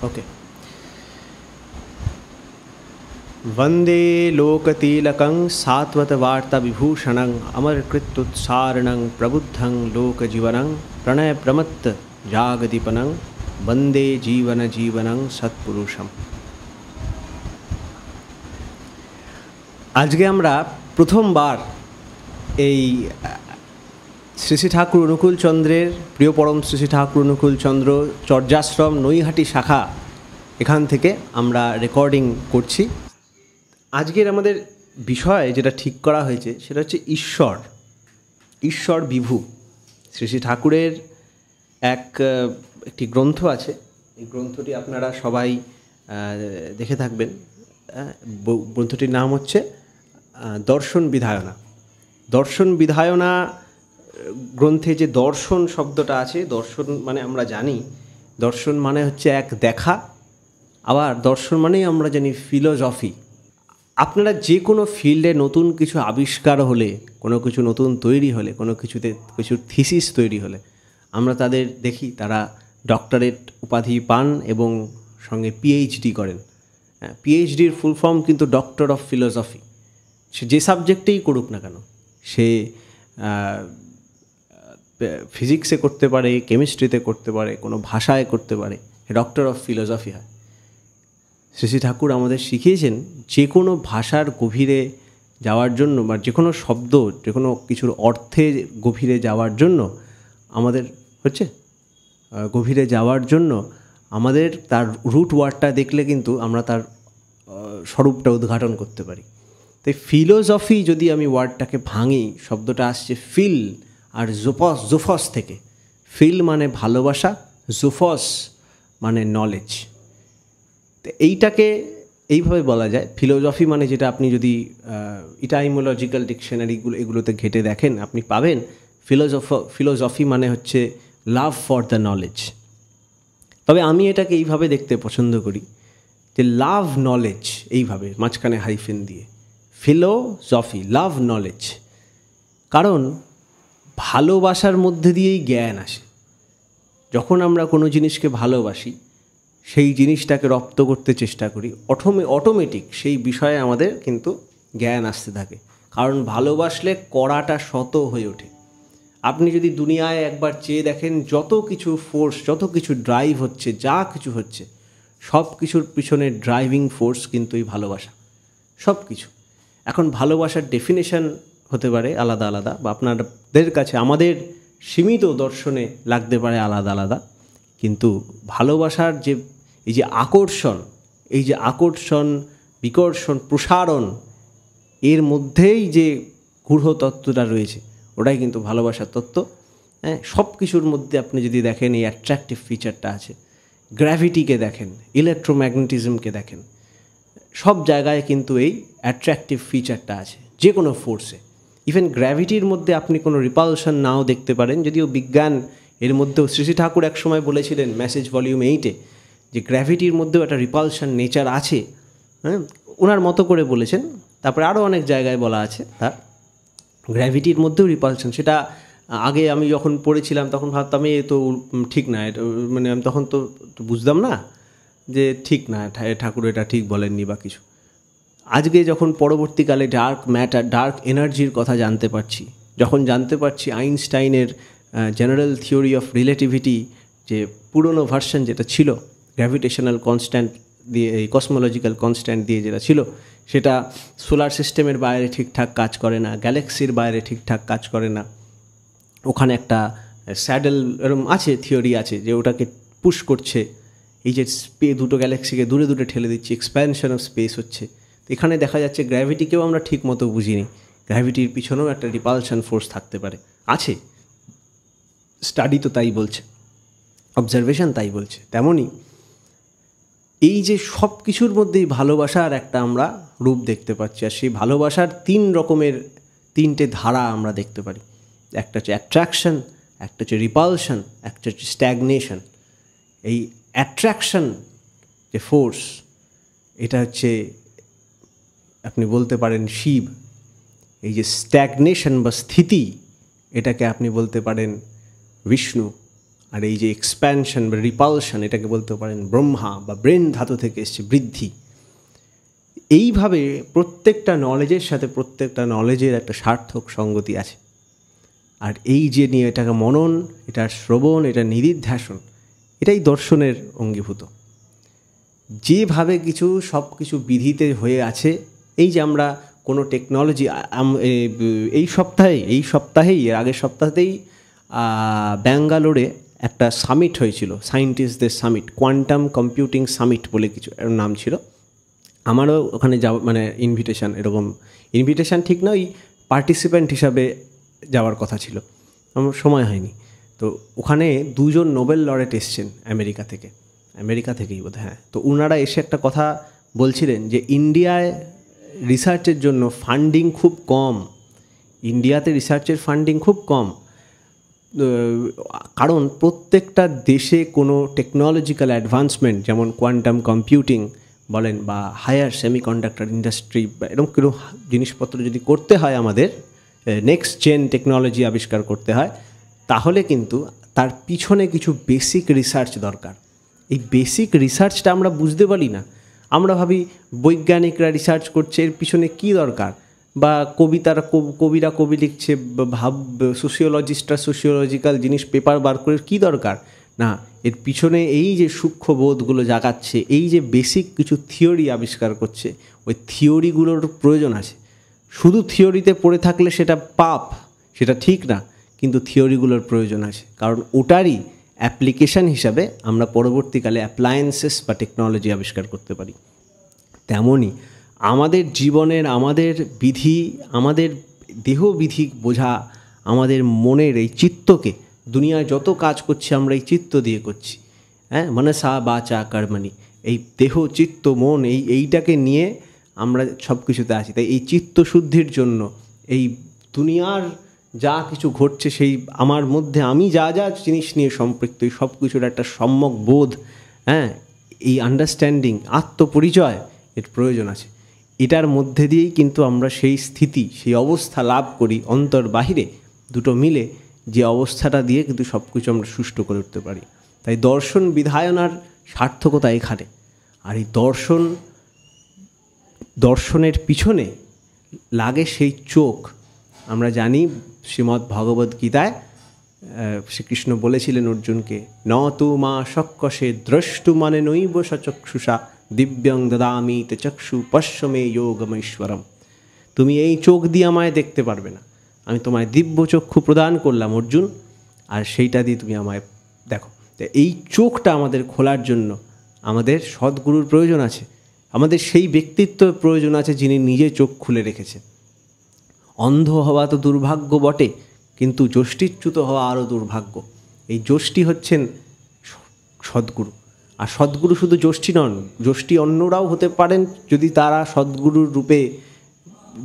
Okay. वंदे लोकतिलकं सात्वतवार्ताविभूषणं अमरकृत्युत्सारणं प्रबुद्धं लोकजीवनं प्रणयप्रमत्त जागदीपनं वंदे जीवनं सत्पुरुषम। আজকে আমরা প্রথমবার এই শ্রী শ্রী ঠাকুর অনুকূলচন্দ্রের প্রিয় পরম শ্রী শ্রী ঠাকুর অনুকূলচন্দ্র চর্যাশ্রম নৈহাটি শাখা এখান থেকে আমরা রেকর্ডিং করছি। আজকের আমাদের বিষয় যেটা ঠিক করা হয়েছে সেটা হচ্ছে ঈশ্বর বিভু। শ্রী শ্রী ঠাকুরের একটি গ্রন্থ আছে, এই গ্রন্থটি আপনারা সবাই দেখে থাকবেন। গ্রন্থটির নাম হচ্ছে দর্শন বিধায়না। দর্শন বিধায়না গ্রন্থে যে দর্শন শব্দটা আছে, দর্শন মানে আমরা জানি দর্শন মানে হচ্ছে এক দেখা, আবার দর্শন মানেই আমরা জানি ফিলোসফি। আপনারা যে কোনো ফিল্ডে নতুন কিছু আবিষ্কার হলে, কোনো কিছু নতুন তৈরি হলে, কোনো কিছুতে কিছুর থিসিস তৈরি হলে আমরা তাদের দেখি তারা ডক্টরেট উপাধি পান এবং সঙ্গে পিএইচডি করেন। পিএইচডির ফুল ফর্ম কিন্তু ডক্টর অফ ফিলোসফি। সে যে সাবজেক্টেই করুক না কেন, সে ফিজিক্সে করতে পারে, কেমিস্ট্রিতে করতে পারে, কোনো ভাষায় করতে পারে, ডক্টর অফ ফিলোসফি হয়। শ্রী শ্রী ঠাকুর আমাদের শিখিয়েছেন যে কোনো ভাষার গভীরে যাওয়ার জন্য বা যে কোনো শব্দ, যে কোনো কিছুর অর্থে গভীরে যাওয়ার জন্য আমাদের গভীরে যাওয়ার জন্য আমাদের তার রুট ওয়ার্ডটা দেখলে কিন্তু আমরা তার স্বরূপটা উদ্ঘাটন করতে পারি। তাই ফিলোসফি যদি আমি ওয়ার্ডটাকে ভাঙি, শব্দটা আসছে ফিল আর জোফস থেকে। ফিল মানে ভালোবাসা, জোফস মানে নলেজ। তো এইটাকে এইভাবে বলা যায়। ফিলোসফি মানে যেটা আপনি যদি ইটাইমোলজিক্যাল ডিকশনারিগুলো এগুলোতে ঘেটে দেখেন আপনি পাবেন ফিলোসফি মানে হচ্ছে লাভ ফর দ্য নলেজ। তবে আমি এটাকে এইভাবে দেখতে পছন্দ করি যে লাভ নলেজ, এইভাবে মাঝখানে হাইফেন দিয়ে ফিলোসফি, লাভ নলেজ। কারণ ভালোবাসার মধ্যে দিয়েই জ্ঞান আসে। যখন আমরা কোনো জিনিসকে ভালোবাসি, সেই জিনিসটাকে রপ্ত করতে চেষ্টা করি, অটোমেটিক সেই বিষয়ে আমাদের কিন্তু জ্ঞান আসতে থাকে। কারণ ভালোবাসলে করাটা শত হয়ে ওঠে। আপনি যদি দুনিয়ায় একবার চেয়ে দেখেন, যত কিছু ফোর্স, যত কিছু ড্রাইভ হচ্ছে, যা কিছু হচ্ছে, সব কিছুর পিছনে ড্রাইভিং ফোর্স কিন্তু এই ভালোবাসা। সব কিছু। এখন ভালোবাসার ডেফিনেশন হতে পারে আলাদা আলাদা, বা আপনাদের কাছে আমাদের সীমিত দর্শনে লাগতে পারে আলাদা আলাদা, কিন্তু ভালোবাসার যে এই যে আকর্ষণ বিকর্ষণ প্রসারণ, এর মধ্যেই যে গূঢ় তত্ত্বটা রয়েছে ওটাই কিন্তু ভালোবাসার তত্ত্ব। হ্যাঁ, সব কিছুর মধ্যে আপনি যদি দেখেন এই অ্যাট্রাকটিভ ফিচারটা আছে। গ্র্যাভিটিকে দেখেন, ইলেকট্রোম্যাগনেটিজমকে দেখেন, সব জায়গায় কিন্তু এই অ্যাট্রাকটিভ ফিচারটা আছে যে কোনো ফোর্সে। ইভেন গ্র্যাভিটির মধ্যে আপনি কোনো রিপালশন নাও দেখতে পারেন, যদিও বিজ্ঞান এর মধ্যেও শ্রী শ্রী ঠাকুর একসময় বলেছিলেন মেসেজ ভলিউম 8-এ যে গ্র্যাভিটির মধ্যেও একটা রিপালশন নেচার আছে। হ্যাঁ, ওনার মতো করে বলেছেন। তারপরে আরও অনেক জায়গায় বলা আছে তার গ্র্যাভিটির মধ্যেও রিপালশন। সেটা আগে আমি যখন পড়েছিলাম তখন ভাবতাম এ তো ঠিক না, এটা মানে আমি তখন তো বুঝতাম না যে ঠিক না, ঠাকুর এটা ঠিক বলেননি বা কিছু। আজকে যখন পরবর্তীকালে ডার্ক ম্যাটার, ডার্ক এনার্জির কথা জানতে পারছি, যখন জানতে পারছি আইনস্টাইনের জেনারেল থিওরি অফ রিলেটিভিটি যে পুরনো ভার্সন যেটা ছিল, গ্র্যাভিটেশনাল কনস্ট্যান্ট দিয়ে, এই কসমোলজিক্যাল কনস্ট্যান্ট দিয়ে যেটা ছিল, সেটা সোলার সিস্টেমের বাইরে ঠিকঠাক কাজ করে না, গ্যালাক্সির বাইরে ঠিকঠাক কাজ করে না। ওখানে একটা স্যাডেল এরকম আছে, থিওরি আছে যে ওটাকে পুশ করছে, এই যে দুটো গ্যালাক্সিকে দূরে দূরে ঠেলে দিচ্ছে, এক্সপ্যানশন অফ স্পেস হচ্ছে। তো এখানে দেখা যাচ্ছে গ্র্যাভিটিকেও আমরা ঠিক মতো বুঝিনি। গ্র্যাভিটির পিছনেও একটা রিপালশন ফোর্স থাকতে পারে, আছে। স্টাডি তো তাই বলছে, অবজারভেশন তাই বলছে। তেমনই এই যে সব কিছুর মধ্যেই ভালোবাসার একটা আমরা রূপ দেখতে পাচ্ছি, আর সেই ভালোবাসার তিনটে ধারা আমরা দেখতে পারি। একটা হচ্ছে অ্যাট্রাকশন, একটা হচ্ছে রিপালশন, একটা হচ্ছে স্ট্যাগনেশন। এই অ্যাট্রাকশন যে ফোর্স, এটা হচ্ছে আপনি বলতে পারেন শিব। এই যে স্ট্যাগনেশন বা স্থিতি, এটাকে আপনি বলতে পারেন বিষ্ণু। আর এই যে এক্সপ্যানশন বা রিপালশন, এটাকে বলতে পারেন ব্রহ্মা বা ব্রেন ধাতু থেকে এসছে বৃদ্ধি। এইভাবে প্রত্যেকটা নলেজের সাথে প্রত্যেকটা নলেজের একটা সার্থক সঙ্গতি আছে। আর এই যে নিয়ে এটাকে মনন, এটার শ্রবণ, এটা নিদিধ্যাসন, এটাই দর্শনের অঙ্গীভূত। যেভাবে কিছু সব কিছু বিধিতে হয়ে আছে, এই যে আমরা কোনো টেকনোলজি, এই সপ্তাহেই এর আগের সপ্তাহতেই ব্যাঙ্গালোরে একটা সামিট হয়েছিল, সায়েন্টিস্টদের সামিট, কোয়ান্টাম কম্পিউটিং সামিট বলে কিছু নাম ছিল। আমারও ওখানে যাওয়া মানে ইনভিটেশন ঠিক না, ওই পার্টিসিপেন্ট হিসাবে যাওয়ার কথা ছিল, আমার সময় হয়নি। তো ওখানে 2জন নোবেল লরেট এসছেন আমেরিকা থেকেই বোধ হয়। হ্যাঁ, তো ওনারা এসে একটা কথা বলছিলেন যে ইন্ডিয়ায় রিসার্চের জন্য ফান্ডিং খুব কম, ইন্ডিয়াতে রিসার্চের ফান্ডিং খুব কম। কারণ প্রত্যেকটা দেশে কোনো টেকনোলজিক্যাল অ্যাডভান্সমেন্ট, যেমন কোয়ান্টাম কম্পিউটিং বলেন বা হায়ার সেমিকন্ডাক্টর ইন্ডাস্ট্রি বা এরকম কোনো জিনিসপত্র যদি করতে হয়, আমাদের নেক্সট জেন টেকনোলজি আবিষ্কার করতে হয়, তাহলে কিন্তু তার পিছনে কিছু বেসিক রিসার্চ দরকার। এই বেসিক রিসার্চটা আমরা বুঝতে পারি না। আমরা ভাবি বৈজ্ঞানিকরা রিসার্চ করছে, এর পিছনে কী দরকার, বা কবিরা কবি লিখছে, সোশিওলজিস্টরা সোশিওলজিক্যাল জিনিস পেপার বার করে কী দরকার। না, এর পিছনে এই যে সূক্ষ্ম বোধগুলো জাগাচ্ছে, এই যে বেসিক কিছু থিওরি আবিষ্কার করছে, ওই থিওরিগুলোর প্রয়োজন আছে। শুধু থিওরিতে পড়ে থাকলে সেটা পাপ, সেটা ঠিক না, কিন্তু থিওরিগুলোর প্রয়োজন আছে, কারণ ওটারই অ্যাপ্লিকেশান হিসাবে আমরা পরবর্তীকালে অ্যাপ্লায়েন্সেস বা টেকনোলজি আবিষ্কার করতে পারি। তেমনই আমাদের জীবনের, আমাদের বিধি, আমাদের দেহবিধি বোঝা, আমাদের মনের এই চিত্তকে, দুনিয়ায় যত কাজ করছি আমরা এই চিত্ত দিয়ে করছি। হ্যাঁ, মনসা বাচা কর্মণি, এই দেহ চিত্ত মন, এইটাকে নিয়ে আমরা সব কিছুতে আছি। তাই এই চিত্তশুদ্ধির জন্য এই দুনিয়ার যা কিছু ঘটছে, সেই আমার মধ্যে আমি যা যা জিনিস নিয়ে সম্পৃক্ত, এই সব কিছুর একটা সম্যক বোধ, হ্যাঁ, এই আন্ডারস্ট্যান্ডিং, আত্মপরিচয়, এর প্রয়োজন আছে। এটার মধ্যে দিয়েই কিন্তু আমরা সেই স্থিতি, সেই অবস্থা লাভ করি, অন্তর বাহিরে দুটো মিলে যে অবস্থাটা দিয়ে কিন্তু সব কিছু আমরা সুষ্ঠু করে উঠতে পারি। তাই দর্শন বিধায়নার সার্থকতা এখানে। আর এই দর্শনের পিছনে লাগে সেই চোখ। আমরা জানি শ্রীমদ্ ভগবদ্ গীতায় শ্রীকৃষ্ণ বলেছিলেন অর্জুনকে, ন তু মা শক্কসে দ্রষ্টু মানে নৈব সচক্ষুষা দিব্যং দদামি তে চক্ষু পশ্যমে যোগমৈশ্বরম। তুমি এই চোখ দিয়ে আমায় দেখতে পারবে না, আমি তোমায় দিব্য চক্ষু প্রদান করলাম অর্জুন, আর সেইটা দিয়ে তুমি আমায় দেখো। এই চোখটা আমাদের খোলার জন্য আমাদের সদ্গুরুর প্রয়োজন আছে, আমাদের সেই ব্যক্তিত্বের প্রয়োজন আছে যিনি নিজে চোখ খুলে রেখেছেন। অন্ধ হওয়া তো দুর্ভাগ্য বটে, কিন্তু যষ্টিচ্যুত হওয়া আরও দুর্ভাগ্য। এই যষ্টি হচ্ছেন সদ্গুরু। আর সদ্গুরু শুধু যষ্টি নন, যষ্টি অন্যরাও হতে পারেন যদি তারা সদ্গুরুর রূপে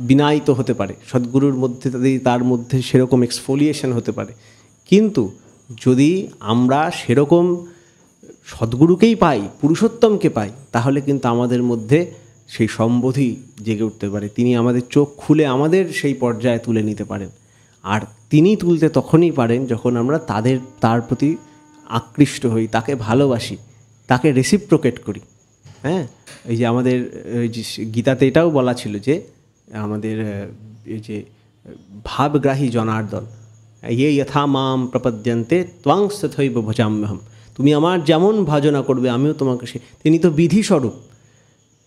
বিনায়িত হতে পারে, সদ্গুরুর মধ্যে তার মধ্যে সেরকম এক্সফোলিয়েশন হতে পারে। কিন্তু যদি আমরা সেরকম সদ্গুরুকেই পাই, পুরুষোত্তমকে পাই, তাহলে কিন্তু আমাদের মধ্যে সেই সম্বোধি জেগে উঠতে পারে। তিনি আমাদের চোখ খুলে আমাদের সেই পর্যায়ে তুলে নিতে পারেন। আর তিনি তুলতে তখনই পারেন যখন আমরা তার প্রতি আকৃষ্ট হই, তাকে ভালোবাসি, তাকে রেসিপ্রোকেট করি। হ্যাঁ, এই যে আমাদের গীতাতে এটাও বলা ছিল যে আমাদের এই যে ভাবগ্রাহী জনার্দন, ইয়ে যথা মাম প্রপদ্যন্তে ত্বং তথৈব ভজাম্যহম, তুমি আমার যেমন ভজনা করবে আমিও তোমাকে তিনি তো বিধিস্বরূপ,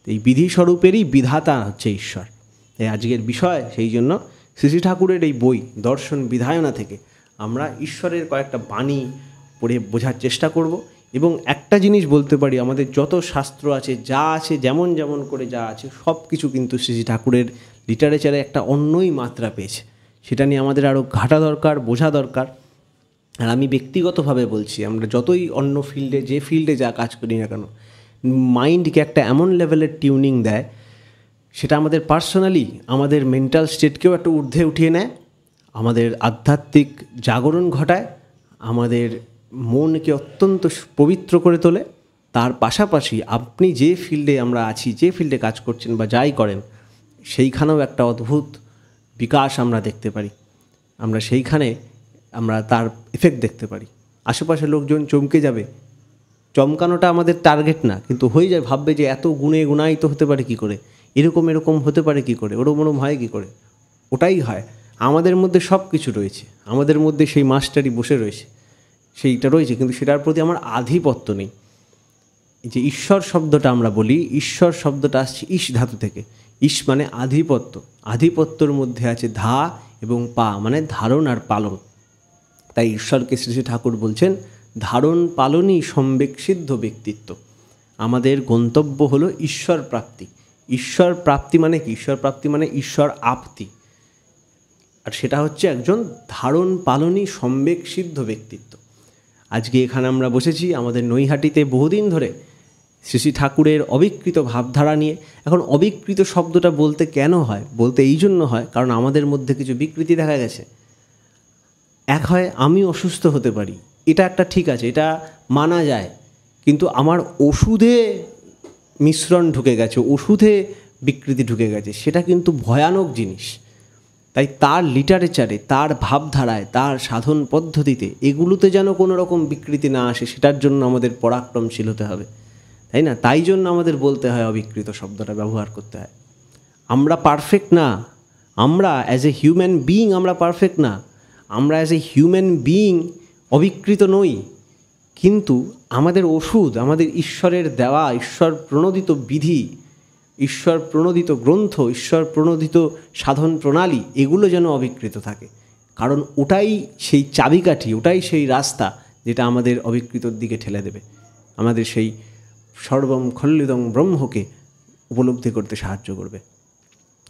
এই বিধিস্বরূপেরই বিধাতা হচ্ছে ঈশ্বর। তাই আজকের বিষয় সেই জন্য শ্রী ঠাকুরের এই বই দর্শন বিধায়না থেকে আমরা ঈশ্বরের কয়েকটা বাণী পড়ে বোঝার চেষ্টা করব। এবং একটা জিনিস বলতে পারি, আমাদের যত শাস্ত্র আছে, যা আছে, যেমন যেমন করে যা আছে, সব কিছু কিন্তু শ্রী ঠাকুরের লিটারেচারে একটা অন্যই মাত্রা পেয়েছে। সেটা নিয়ে আমাদের আরও ঘাটা দরকার, বোঝা দরকার। আর আমি ব্যক্তিগতভাবে বলছি, আমরা যতই অন্য ফিল্ডে, যে ফিল্ডে যা কাজ করি না কেন, মাইন্ডকে একটা এমন লেভেলের টিউনিং দেয়, সেটা আমাদের পার্সোনালি আমাদের মেন্টাল স্টেটকেও একটা ঊর্ধ্বে উঠিয়ে নেয়, আমাদের আধ্যাত্মিক জাগরণ ঘটায়, আমাদের মনকে অত্যন্ত পবিত্র করে তোলে। তার পাশাপাশি আপনি যে ফিল্ডে আমরা আছি, যে ফিল্ডে কাজ করছেন বা যাই করেন, সেইখানেও একটা অদ্ভুত বিকাশ আমরা দেখতে পারি, আমরা সেইখানে আমরা তার এফেক্ট দেখতে পারি। আশেপাশের লোকজন চমকে যাবে। চমকানোটা আমাদের টার্গেট না, কিন্তু হয়ে যায়, ভাববে যে এত গুণে গুণায়িত হতে পারে কি করে, এরকম এরকম হতে পারে কি করে, ওরম ওরম হয় কি করে। ওটাই হয়, আমাদের মধ্যে সব কিছু রয়েছে, আমাদের মধ্যে সেই মাস্টারই বসে রয়েছে, সেইটা রয়েছে, কিন্তু সেটার প্রতি আমার আধিপত্য নেই। যে ঈশ্বর শব্দটা আমরা বলি, ঈশ্বর শব্দটা আসছে ইস ধাতু থেকে। ইস মানে আধিপত্য, আধিপত্যর মধ্যে আছে ধা এবং পা মানে ধারণ আর পালন। তাই ঈশ্বরকে শ্রী শ্রী ঠাকুর বলছেন ধারণ পালনই সম্বেক সিদ্ধ ব্যক্তিত্ব। আমাদের গন্তব্য হলো ঈশ্বর প্রাপ্তি। ঈশ্বর প্রাপ্তি মানে কি? ঈশ্বর প্রাপ্তি মানে ঈশ্বর আপ্তি, আর সেটা হচ্ছে একজন ধারণ পালনই সম্বেক সিদ্ধ ব্যক্তিত্ব। আজকে এখানে আমরা বসেছি আমাদের নৈহাটিতে বহুদিন ধরে শ্রী শ্রী ঠাকুরের অবিকৃত ভাবধারা নিয়ে। এখন অবিকৃত শব্দটা বলতে কেন হয়? বলতে এই জন্য হয় কারণ আমাদের মধ্যে কিছু বিকৃতি দেখা গেছে। এক হয় আমি অসুস্থ হতে পারি, এটা একটা ঠিক আছে, এটা মানা যায়, কিন্তু আমার ওষুধে মিশ্রণ ঢুকে গেছে, ওষুধে বিকৃতি ঢুকে গেছে, সেটা কিন্তু ভয়ানক জিনিস। তাই তার লিটারেচারে, তার ভাবধারায়, তার সাধন পদ্ধতিতে এগুলোতে যেন কোনো রকম বিকৃতি না আসে, সেটার জন্য আমাদের পরাক্রমশীল হতে হবে, তাই না? তাই জন্য আমাদের বলতে হয়, অবিকৃত শব্দটা ব্যবহার করতে হয়। আমরা পারফেক্ট না, আমরা অ্যাজ এ হিউম্যান বিইং আমরা পারফেক্ট না, আমরা অ্যাজ এ হিউম্যান বিইং অবিকৃত নই, কিন্তু আমাদের ওষুধ, আমাদের ঈশ্বরের দেওয়া, ঈশ্বর প্রণোদিত বিধি, ঈশ্বর প্রণোদিত গ্রন্থ, ঈশ্বর প্রণোদিত সাধন প্রণালী, এগুলো যেন অবিকৃত থাকে, কারণ ওটাই সেই চাবিকাঠি, ওটাই সেই রাস্তা যেটা আমাদের অবিকৃতর দিকে ঠেলে দেবে, আমাদের সেই সর্বম খল্লিদং ব্রহ্মকে উপলব্ধি করতে সাহায্য করবে।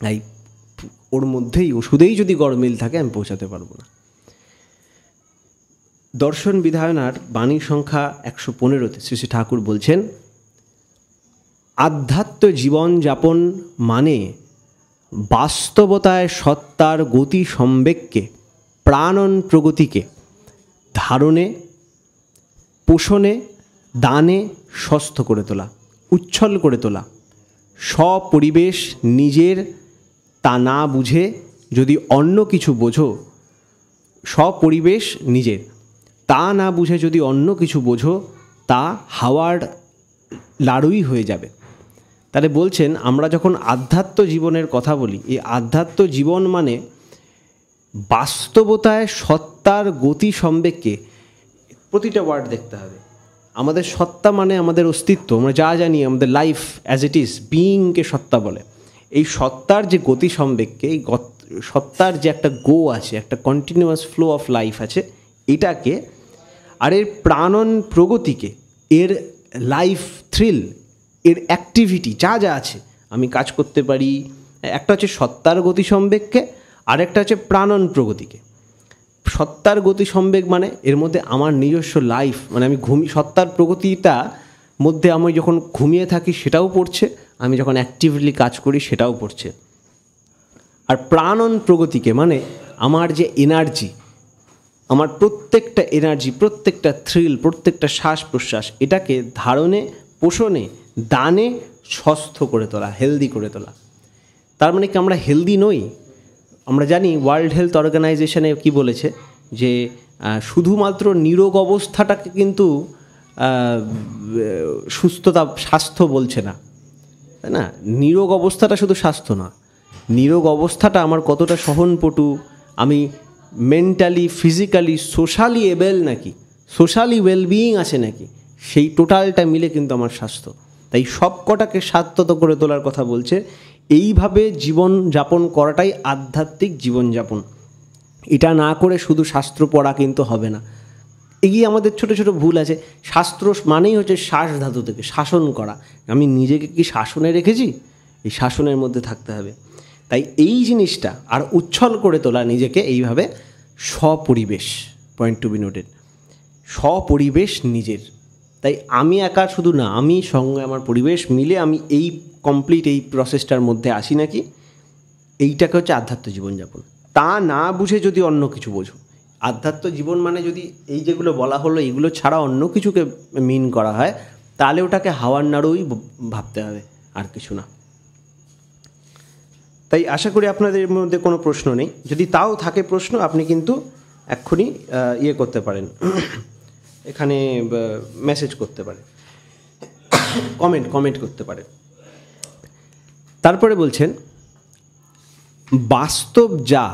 তাই ওর মধ্যেই, ওষুধেই যদি গড়মিল থাকে আমি পৌঁছাতে পারবো না। দর্শন বিধায়নার বাণী সংখ্যা 115-তে শ্রী শ্রী ঠাকুর বলছেন, আধ্যাত্ম জীবনযাপন মানে বাস্তবতায় সত্তার গতি সম্বেককে, প্রাণন প্রগতিকে ধারণে, পোষণে, দানে স্বস্থ করে তোলা, উচ্ছল করে তোলা। স্বপরিবেশ নিজের তা না বুঝে যদি অন্য কিছু বোঝো, স্বপরিবেশ নিজের তা না বুঝে যদি অন্য কিছু বোঝো, তা হাওয়ার লাড়ুই হয়ে যাবে। তাহলে বলছেন, আমরা যখন আধ্যাত্ম জীবনের কথা বলি, এই আধ্যাত্ম জীবন মানে বাস্তবতায় সত্তার গতি সম্বেককে, প্রতিটা ওয়ার্ড দেখতে হবে। আমাদের সত্তা মানে আমাদের অস্তিত্ব, আমরা যা জানি, আমাদের লাইফ অ্যাজ ইট ইজ, বিইংকে সত্তা বলে। এই সত্তার যে গতি সম্বেককে, এই সত্তার যে একটা গো আছে, একটা কন্টিনিউয়াস ফ্লো অফ লাইফ আছে, এটাকে, আর এর প্রাণন প্রগতিকে, এর লাইফ থ্রিল, এর অ্যাক্টিভিটি যা যা আছে, আমি কাজ করতে পারি, একটা হচ্ছে সত্তার গতি সম্বেককে, আর একটা হচ্ছে প্রাণন প্রগতিকে। সত্তার গতি সম্বেগ মানে এর মধ্যে আমার নিজস্ব লাইফ, মানে আমি সত্তার প্রগতিটা মধ্যে আমি যখন ঘুমিয়ে থাকি সেটাও পড়ছে, আমি যখন অ্যাক্টিভলি কাজ করি সেটাও পড়ছে। আর প্রাণন প্রগতিকে মানে আমার যে এনার্জি, আমার প্রত্যেকটা এনার্জি, প্রত্যেকটা থ্রিল, প্রত্যেকটা শ্বাস প্রশ্বাস, এটাকে ধারণে, পোষণে, দানে স্বস্থ করে তোলা, হেলদি করে তোলা। তার মানে কি আমরা হেলদি নই? আমরা জানি ওয়ার্ল্ড হেলথ অর্গানাইজেশনে কি বলেছে, যে শুধুমাত্র নিরোগ অবস্থাটাকে কিন্তু সুস্থতা, স্বাস্থ্য বলছে না, তাই না? নিরোগ অবস্থাটা শুধু স্বাস্থ্য না, নিরোগ অবস্থাটা আমার কতটা সহনপটু, আমি মেন্টালি, ফিজিক্যালি, সোশ্যালি এবেল নাকি, সোশ্যালি ওয়েলবিইং আছে নাকি, সেই টোটালটা মিলে কিন্তু আমার স্বাস্থ্য। তাই সব কটাকে স্বাস্থ্যত করে তোলার কথা বলছে। এইভাবে জীবন যাপন করাটাই আধ্যাত্মিক জীবনযাপন। এটা না করে শুধু শাস্ত্র পড়া কিন্তু হবে না। এগিয়ে আমাদের ছোট ছোট ভুল আছে। শাস্ত্র মানেই হচ্ছে শ্বাস ধাতু থেকে শাসন করা। আমি নিজেকে কি শাসনে রেখেছি? এই শাসনের মধ্যে থাকতে হবে। তাই এই জিনিসটা আর উচ্ছল করে তোলা নিজেকে এইভাবে, স্বপরিবেশ, পয়েন্ট টু বি নোটেড, স্বপরিবেশ নিজের। তাই আমি একা শুধু না, আমি সঙ্গে আমার পরিবেশ মিলে আমি এই কমপ্লিট এই প্রসেসটার মধ্যে আসি নাকি, এইটাকে হচ্ছে আধ্যাত্ম জীবনযাপন। তা না বুঝে যদি অন্য কিছু বোঝো, আধ্যাত্ম জীবন মানে যদি এই যেগুলো বলা হলো এইগুলো ছাড়া অন্য কিছুকে মিন করা হয়, তাহলে ওটাকে হাওয়ার নাড়ুই ভাবতে হবে, আর কিছু না। তাই আশা করি আপনাদের মধ্যে কোনো প্রশ্ন নেই। যদি তাও থাকে প্রশ্ন, আপনি কিন্তু এক্ষুনি করতে পারেন, এখানে মেসেজ করতে পারে, কমেন্ট করতে পারে। তারপরে বলছেন বাস্তব যা,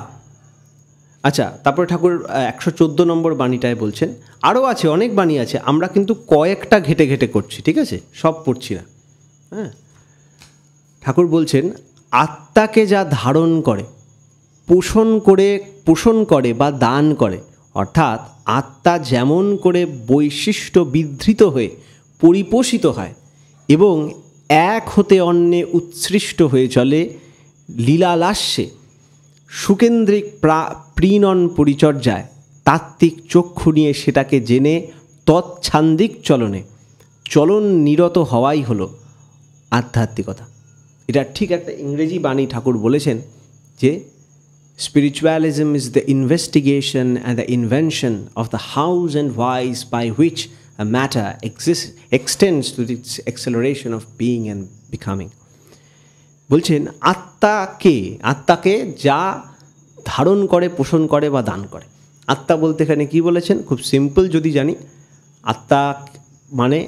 আচ্ছা তারপরে ঠাকুর 114 নম্বর বাণীটায় বলছেন, আরও আছে অনেক বাণী আছে, আমরা কিন্তু কয়েকটা ঘেটে ঘেটে করছি, ঠিক আছে, সব পড়ছি না। হ্যাঁ, ঠাকুর বলছেন আত্মাকে যা ধারণ করে, পোষণ করে বা দান করে, অর্থাৎ আত্মা যেমন করে বৈশিষ্ট্য বিধৃত হয়ে পরিপোষিত হয় এবং এক হতে অন্যে উৎসৃষ্ট হয়ে চলে লীলালাস্যে, সুকেন্দ্রিক প্রিণন পরিচর্যায়, তাত্ত্বিক চক্ষু নিয়ে সেটাকে জেনে তৎছান্দিক চলন নিরত হওয়াই হলো আধ্যাত্মিকতা। এটা ঠিক একটা ইংরেজি বাণী ঠাকুর বলেছেন যে spiritualism is the investigation and the invention of the hows and whys by which a matter extends to its acceleration of being and becoming. বলছেন আত্মাকে যা ধারণ করে, পোষণ করে বা দান করে। আত্মা বলতে এখানে কী বলেছেন, খুব সিম্পল যদি জানি, আত্মা মানে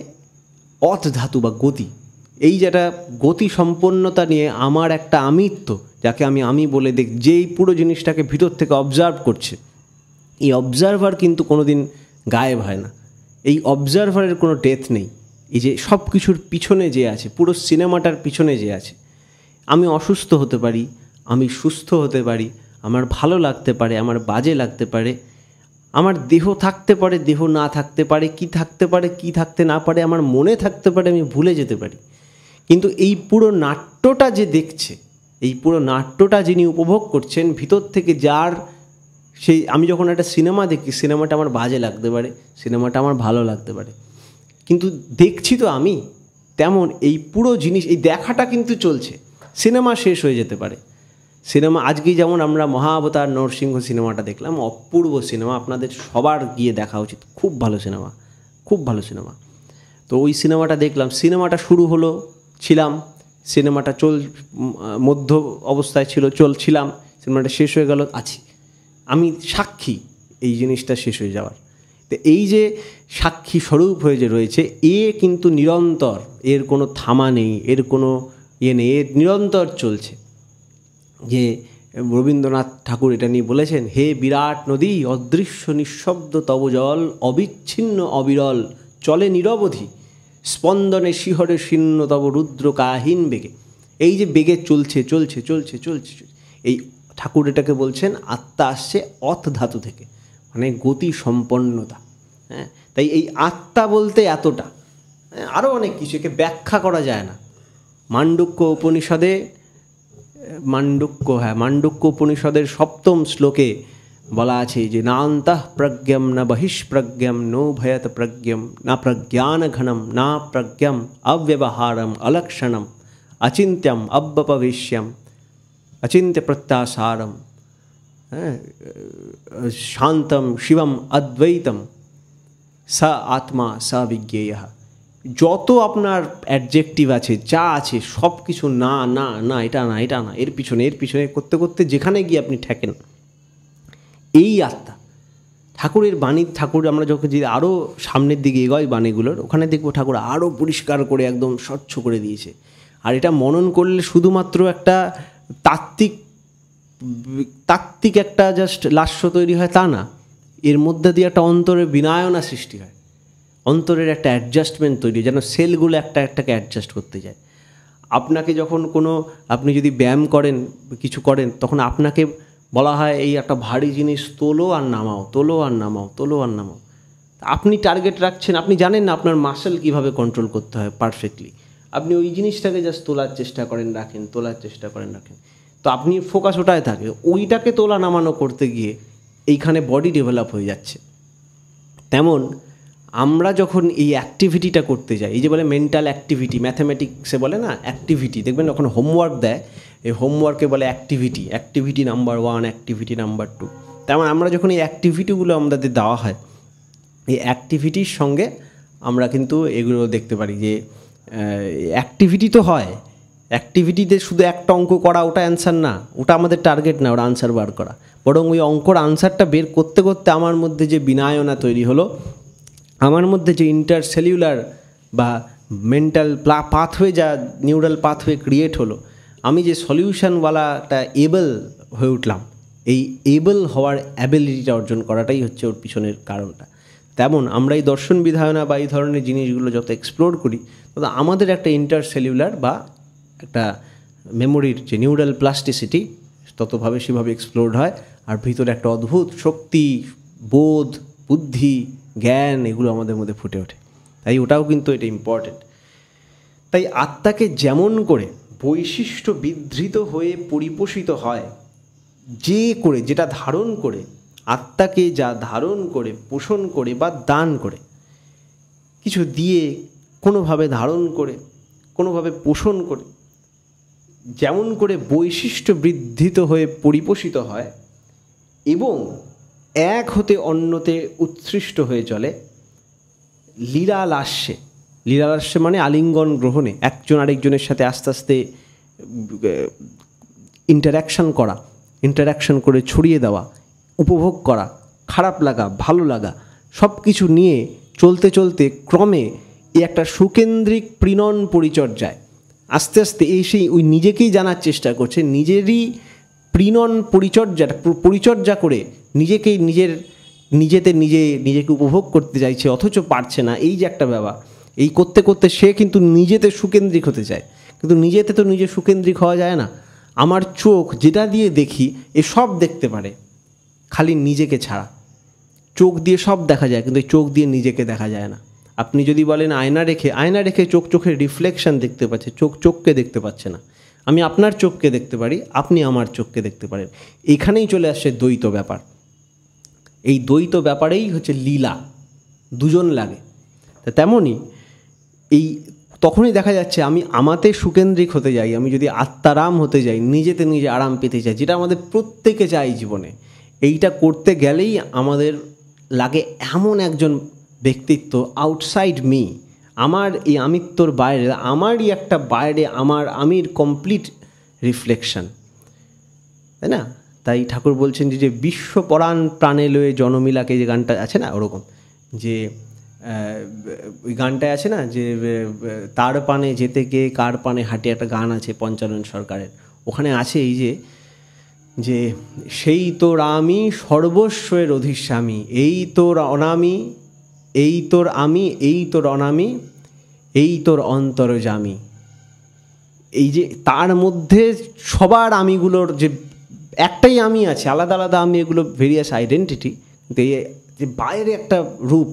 অথ ধাতু বা গতি। এই যেটা গতি সম্পন্নতা নিয়ে আমার একটা আমিত্ব, যাকে আমি বলে দেখ, যেই পুরো জিনিসটাকে ভিতর থেকে অবজার্ভ করছে, এই অবজারভার কিন্তু কোনো দিন গায়েব হয় না, এই অবজারভারের কোনো ডেথ নেই। এই যে সব কিছুর পিছনে যে আছে, পুরো সিনেমাটার পিছনে যে আছে, আমি অসুস্থ হতে পারি, আমি সুস্থ হতে পারি, আমার ভালো লাগতে পারে, আমার বাজে লাগতে পারে, আমার দেহ থাকতে পারে, দেহ না থাকতে পারে, কি থাকতে পারে, কি থাকতে না পারে, আমার মনে থাকতে পারে, আমি ভুলে যেতে পারি। কিন্তু এই পুরো নাট্যটা যে দেখছে, এই পুরো নাট্যটা যিনি উপভোগ করছেন ভিতর থেকে, যার সেই, আমি যখন একটা সিনেমা দেখি, সিনেমাটা আমার বাজে লাগতে পারে, সিনেমাটা আমার ভালো লাগতে পারে, কিন্তু দেখছি তো আমি। তেমন এই পুরো জিনিস, এই দেখাটা কিন্তু চলছে, সিনেমা শেষ হয়ে যেতে পারে। সিনেমা আজকেই যেমন আমরা মহাবতার নরসিংহ সিনেমাটা দেখলাম, অপূর্ব সিনেমা, আপনাদের সবার গিয়ে দেখা উচিত, খুব ভালো সিনেমা, খুব ভালো সিনেমা। তো ওই সিনেমাটা দেখলাম, সিনেমাটা শুরু হলো, ছিলাম, সিনেমাটা মধ্য অবস্থায় চলছিলাম, সিনেমাটা শেষ হয়ে গেল, আছি, আমি সাক্ষী এই জিনিসটা শেষ হয়ে যাওয়ার। তো এই যে সাক্ষী স্বরূপ হয়ে যে রয়েছে, কিন্তু নিরন্তর, এর কোনো থামা নেই, এর কোনো নেই, এর নিরন্তর চলছে। যে রবীন্দ্রনাথ ঠাকুর এটা নিয়ে বলেছেন, হে বিরাট নদী, অদৃশ্য নিঃশব্দ তব জল, অবিচ্ছিন্ন অবিরল চলে নিরবধি, স্পন্দনে শিহরে শীর্ণ তব রুদ্র কাহীন বেগে। এই যে বেগে চলছে, এই ঠাকুর এটাকে বলছেন আত্মা আসছে অথ ধাতু থেকে, মানে গতি সম্পন্নতা। হ্যাঁ, তাই এই আত্মা বলতে এতটা, আরও অনেক কিছু, একে ব্যাখ্যা করা যায় না। মান্ডুক্য উপনিষদের 7ম শ্লোকে বলা আছে যে নান্তঃ প্রজ্ঞম না বহিষ্প্রজ্ঞম নো ভয়ত প্রজ্ঞম না প্রজ্ঞান ঘনম না প্রজ্ঞম অব্যবহারম অলক্ষণম অচিন্ত্যম অব্যপবেশ্যম অচিন্ত্য প্রত্যাসারম শান্তম শিবম অদ্বৈতম স আত্মা স বিজ্ঞেয়। যত আপনার অ্যাডজেক্টিভ আছে, যা আছে, সব কিছু না না না, এটা না, এটা না, এর পিছনে করতে করতে যেখানে গিয়ে আপনি ঠেকেন, এই আত্মা। ঠাকুরের বাণী, ঠাকুর আমরা যখন যদি আরও সামনের দিকে এগোয় বাণীগুলোর, ওখানে দেখবো ঠাকুর আরও পরিষ্কার করে একদম স্বচ্ছ করে দিয়েছে। আর এটা মনন করলে শুধুমাত্র একটা তাত্ত্বিক একটা জাস্ট লাস্য তৈরি হয় তা না, এর মধ্যে দিয়ে একটা অন্তরের বিনয়না সৃষ্টি হয়, অন্তরের একটা অ্যাডজাস্টমেন্ট তৈরি, যেন সেলগুলো একটাকে অ্যাডজাস্ট করতে যায়। আপনাকে যখন আপনি যদি ব্যায়াম করেন, কিছু করেন, তখন আপনাকে বলা হয় এই একটা ভারী জিনিস তোলো আর নামাও, তোলো আর নামাও, তোলো আর নামাও। আপনি টার্গেট রাখছেন, আপনি জানেন না আপনার মাসেল কীভাবে কন্ট্রোল করতে হয় পারফেক্টলি, আপনি ওই জিনিসটাকে জাস্ট তোলার চেষ্টা করেন, রাখেন, তো আপনি ফোকাস ওটায় থাকে, ওইটাকে তোলা নামানো করতে গিয়ে এইখানে বডি ডেভেলপ হয়ে যাচ্ছে। তেমন আমরা যখন এই অ্যাক্টিভিটিটা করতে যাই, এই যে বলে মেন্টাল অ্যাক্টিভিটি, ম্যাথামেটিক্সে বলে না অ্যাক্টিভিটি, দেখবেন যখন হোমওয়ার্ক দেয়, এই হোমওয়ার্কে বলে অ্যাক্টিভিটি নাম্বার 1, অ্যাক্টিভিটি নাম্বার 2। তেমন আমরা যখন এই অ্যাক্টিভিটিগুলো আমাদের দেওয়া হয়, এই অ্যাক্টিভিটির সঙ্গে আমরা কিন্তু এগুলো দেখতে পারি যে অ্যাক্টিভিটি তো হয়, অ্যাক্টিভিটিতে শুধু একটা অঙ্ক করা ওটা অ্যান্সার না, ওটা আমাদের টার্গেট না, ওটা আনসার বার করা, বরং ওই অঙ্কর আনসারটা বের করতে করতে আমার মধ্যে যে বিনয়না তৈরি হলো, আমার মধ্যে যে ইন্টারসেলুলার বা মেন্টাল পাথওয়ে, যা নিউরাল পাথওয়ে ক্রিয়েট হলো, আমি যে সলিউশনওয়ালাটা এবল হয়ে উঠলাম, এই এবল হওয়ার অ্যাবিলিটিটা অর্জন করাটাই হচ্ছে ওর পিছনের কারণটা। তেমন আমরা এই দর্শন বিধায়না বা এই ধরনের জিনিসগুলো যত এক্সপ্লোর করি, তত আমাদের একটা ইন্টারসেলুলার বা একটা মেমোরির যে নিউরাল প্লাস্টিসিটি ততভাবে সেভাবে এক্সপ্লোরড হয়, আর ভিতরে একটা অদ্ভুত শক্তি, বোধ, বুদ্ধি, জ্ঞান এগুলো আমাদের মধ্যে ফুটে ওঠে। তাই ওটাও কিন্তু এটা ইম্পর্টেন্ট। তাই আত্মাকে যেমন করে বৈশিষ্ট্য বিধৃত হয়ে পরিপোষিত হয়, যেটা ধারণ করে, আত্মাকে যা ধারণ করে, পোষণ করে বা দান করে, কিছু দিয়ে, কোনোভাবে ধারণ করে, কোনোভাবে পোষণ করে, যেমন করে বৈশিষ্ট্য বৃদ্ধিত হয়ে পরিপোষিত হয় এবং এক হতে অন্যতে উৎসৃষ্ট হয়ে চলে লীলালাস্যে। লীলালাস্যে মানে আলিঙ্গন গ্রহণে, একজন আরেকজনের সাথে আস্তে আস্তে ইন্টারাকশন করে ছড়িয়ে দেওয়া, উপভোগ করা, খারাপ লাগা, ভালো লাগা, সব কিছু নিয়ে চলতে চলতে ক্রমে এই একটা সুকেন্দ্রিক প্রিণন পরিচর্যায় আস্তে আস্তে সেই ওই নিজেকেই জানার চেষ্টা করছে, নিজেরই প্রিণন পরিচর্যা করে নিজেকে উপভোগ করতে চাইছে, অথচ পারছে না। এই যে একটা ব্যাপার, এই করতে করতে সে কিন্তু নিজেতে সুকেন্দ্রিক হতে চায়, কিন্তু নিজেতে তো নিজে সুকেন্দ্রিক হওয়া যায় না। আমার চোখ যেটা দিয়ে দেখি সব দেখতে পারে, খালি নিজেকে ছাড়া। চোখ দিয়ে সব দেখা যায়, কিন্তু চোখ দিয়ে নিজেকে দেখা যায় না। আপনি যদি বলেন আয়না রেখে চোখের রিফ্লেকশন দেখতে পাচ্ছে, চোখকে দেখতে পাচ্ছে না। আমি আপনার চোখকে দেখতে পারি, আপনি আমার চোখকে দেখতে পারেন। এখানেই চলে আসছে দ্বৈত ব্যাপার। এই দ্বৈত ব্যাপারেই হচ্ছে লীলা, দুজন লাগে। তা তেমনই তখনই দেখা যাচ্ছে আমি আমাতে সুকেন্দ্রিক হতে যাই, আমি যদি আত্মারাম হতে যাই, নিজেতে নিজে আরাম পেতে চাই, যেটা আমাদের প্রত্যেকে চাই জীবনে। এইটা করতে গেলেই আমাদের লাগে এমন একজন ব্যক্তিত্ব আউটসাইড মি, আমার এই আমিত্বর বাইরে, আমারই একটা বাইরে আমির কমপ্লিট রিফ্লেকশন, তাই না? তাই ঠাকুর বলছেন যে বিশ্বপরাণ প্রাণে লয়ে জনমিলাকে, যে গানটা আছে না, ওরকম যে ওই গানটায় আছে না যে তার পানে যেতে কে কার পানে হাঁটে, একটা গান আছে পঞ্চানন সরকারের, ওখানে আছে এই যে সেই তোর আমি সর্বস্বের অধিস্বামী, এই তোর অনামি, এই তোর আমি, এই তোর অনামি, এই তোর অন্তরজামী। এই যে তার মধ্যে সবার আমিগুলোর যে একটাই আমি আছে, আলাদা আলাদা আমি, এগুলো ভেরিয়াস আইডেন্টিটি, কিন্তু এই যে বাইরে একটা রূপ,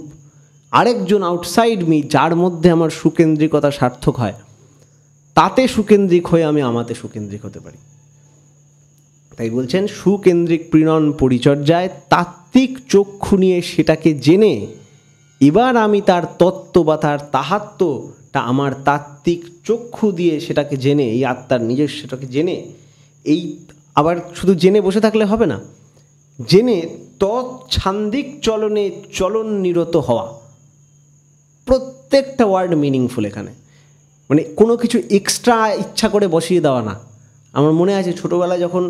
আরেকজন আউটসাইড মি, যার মধ্যে আমার সুকেন্দ্রিকতা সার্থক হয়, তাতে সুকেন্দ্রিক হয়ে আমি আমাতে সুকেন্দ্রিক হতে পারি। তাই বলছেন সুকেন্দ্রিক প্রিণন পরিচর্যায় তাত্ত্বিক চক্ষু নিয়ে সেটাকে জেনে, এবার আমি তার তত্ত্ব বা তার তাহাত্ম্যটা আমার তাত্ত্বিক চক্ষু দিয়ে সেটাকে জেনে, এই আত্মার নিজস্বটাকে জেনে, এই আবার শুধু জেনে বসে থাকলে হবে না, জেনে তৎছান্দিক চলনে চলন নিরত হওয়া। প্রত্যেকটা ওয়ার্ড মিনিংফুল এখানে, মানে কোনো কিছু এক্সট্রা ইচ্ছা করে বসিয়ে দেওয়া না। আমার মনে আছে ছোটোবেলায় যখন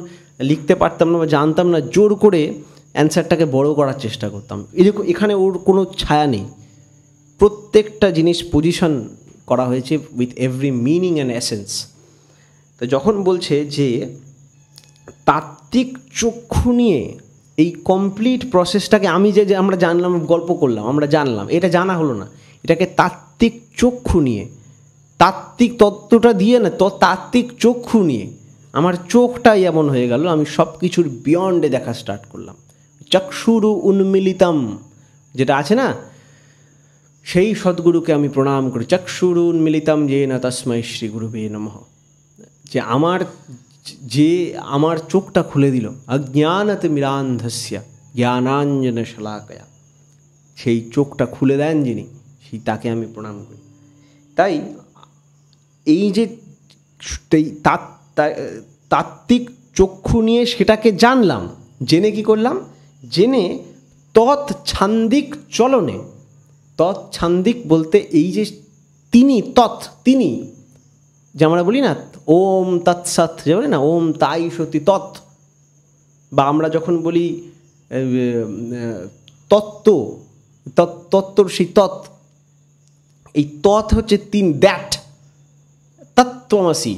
লিখতে পারতাম না বা জানতাম না, জোর করে অ্যান্সারটাকে বড় করার চেষ্টা করতাম। এরকম এখানে ওর কোনো ছায়া নেই, প্রত্যেকটা জিনিস পজিশন করা হয়েছে with every meaning and essence. তো যখন বলছে যে তাত্ত্বিক চক্ষু নিয়ে এই কমপ্লিট প্রসেসটাকে আমি যে আমরা জানলাম, গল্প করলাম, আমরা জানলাম, এটা জানা হলো না, এটাকে তাত্ত্বিক চক্ষু নিয়ে, তাত্ত্বিক তত্ত্বটা দিয়ে না, তাত্ত্বিক চক্ষু নিয়ে আমার চোখটাই এমন হয়ে গেল, আমি সব কিছুর বিয়ন্ডে দেখা স্টার্ট করলাম। চক্ষুরু উন্মিলিতম যেটা আছে না, সেই সদ্গুরুকে আমি প্রণাম করি। চক্ষুরু উন্মিলিতম যেন তস্मै শ্রী গুরুবে নমঃ। যে আমার চোখটা খুলে দিল, অজ্ঞানতে মিরান্ধস্য জ্ঞানাঞ্জন শলাকয়া, সেই চোখটা খুলে দেন যিনি, সেই তাকে আমি প্রণাম করি। তাই এই যে তাত্ত্বিক চক্ষু নিয়ে সেটাকে জানলাম, জেনে কি করলাম, জেনে তৎছান্দিক চলনে, তৎছান্দিক বলতে এই যে তিনি যে আমরা বলি না ওম তৎসৎ, যে বলি না ওম তাই সত্যি তৎ, বা আমরা যখন বলি তত্ত্ব, তত্ত্বর সেই এই তৎ হচ্ছে দ্যাট, তত্ত্বমসি,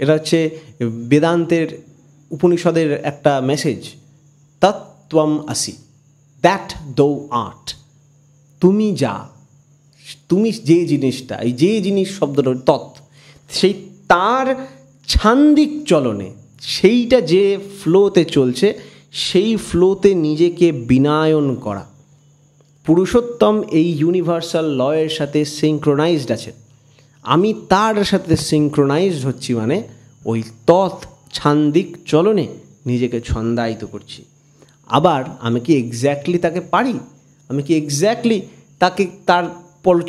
এটা হচ্ছে বেদান্তের উপনিষদের একটা মেসেজ। তত্ত্বম আসি, দ্যাট দো আর্ট, তুমি যা, তুমি যে জিনিসটা, এই যে জিনিস শব্দটা তৎ, সেই তার ছান্দিক চলনে, সেইটা যে ফ্লোতে চলছে, সেই ফ্লোতে নিজেকে বিনয়ন করা। পুরুষোত্তম এই ইউনিভার্সাল লয়ের সাথে সিঙ্ক্রোনাইজড আছে, আমি তার সাথে সিঙ্ক্রোনাইজড হচ্ছি, মানে ওই ছান্দিক চলনে নিজেকে ছন্দায়িত করছি। আবার আমি কি এক্স্যাক্টলি তাকে পারি? আমি কি এক্স্যাক্টলি তাকে তার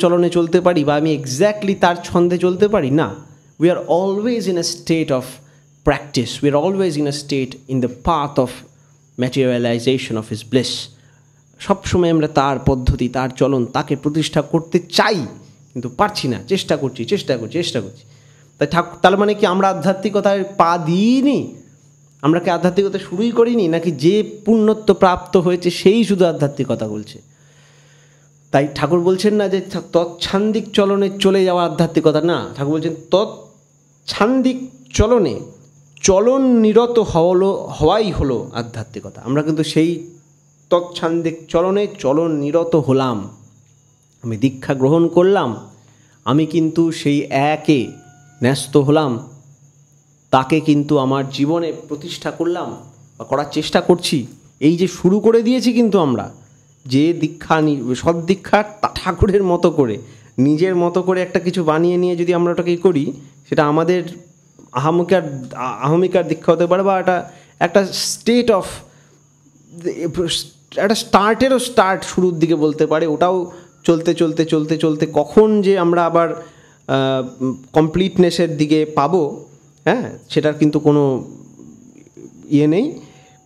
চলনে চলতে পারি, বা আমি এক্স্যাক্টলি তার ছন্দে চলতে পারি? না, we are always in a state of practice, we are always in a state in the path of materialisation of his bless. সবসময় আমরা তার পদ্ধতি, তার চলন, তাকে প্রতিষ্ঠা করতে চাই, কিন্তু পারছি না, চেষ্টা করছি। তাই তার মানে কি আমরা আধ্যাত্মিকতায় পা দিইনি? আমরা কি আধ্যাত্মিকতা শুরুই করিনি? নাকি যে পুণ্যত্ব প্রাপ্ত হয়েছে সেই শুধু আধ্যাত্মিকতা বলছে? তাই ঠাকুর বলছেন না যে তৎছান্দিক চলনে চলে যাওয়া আধ্যাত্মিকতা, না, ঠাকুর বলছেন তৎছান্দিক চলনে চলন নিরত হওয়াই হলো আধ্যাত্মিকতা। আমরা কিন্তু সেই তৎছান্দিক চলনে চলন নিরত হলাম, আমি দীক্ষা গ্রহণ করলাম, আমি কিন্তু সেই একে ন্যস্ত হলাম, তাকে কিন্তু আমার জীবনে প্রতিষ্ঠা করলাম বা করার চেষ্টা করছি। এই যে শুরু করে দিয়েছি, কিন্তু আমরা যে দীক্ষা সদ্দীক্ষা ঠাকুরের মতো করে, নিজের মতো করে একটা কিছু বানিয়ে নিয়ে যদি আমরা ওটাকে করি, সেটা আমাদের আহমিকার দীক্ষা হতে পারে, বা একটা স্টেট অফ একটা স্টার্ট শুরুর দিকে বলতে পারে। ওটাও চলতে কখন যে আমরা আবার কমপ্লিটনেসের দিকে পাবো, হ্যাঁ, সেটার কিন্তু কোনো ইয়ে নেই,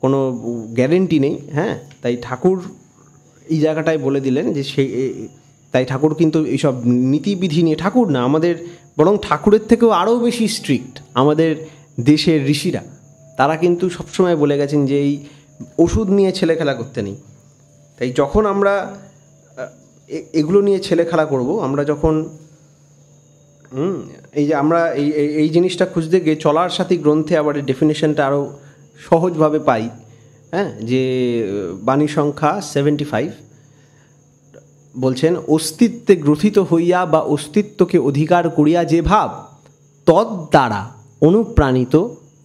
কোনো গ্যারেন্টি নেই। হ্যাঁ, তাই ঠাকুর এই জায়গাটায় বলে দিলেন যে তাই ঠাকুর কিন্তু এইসব নীতিবিধি নিয়ে, ঠাকুর না, আমাদের বরং ঠাকুরের থেকেও আরও বেশি স্ট্রিক্ট আমাদের দেশের ঋষিরা। তারা কিন্তু সবসময় বলে গেছেন যে এই ওষুধ নিয়ে ছেলে খেলা করতে নেই। তাই যখন আমরা এগুলো নিয়ে ছেলে খেলা করব, আমরা যখন এই যে আমরা এই জিনিসটা খুঁজতে গিয়ে চলার সাথী গ্রন্থে আবার এই ডেফিনেশনটা আরও সহজভাবে পাই। হ্যাঁ, যে বাণী সংখ্যা 75 বলছেন, অস্তিত্বে গ্রথিত হইয়া বা অস্তিত্বকে অধিকার করিয়া যে ভাব তদ্দ্বারা অনুপ্রাণিত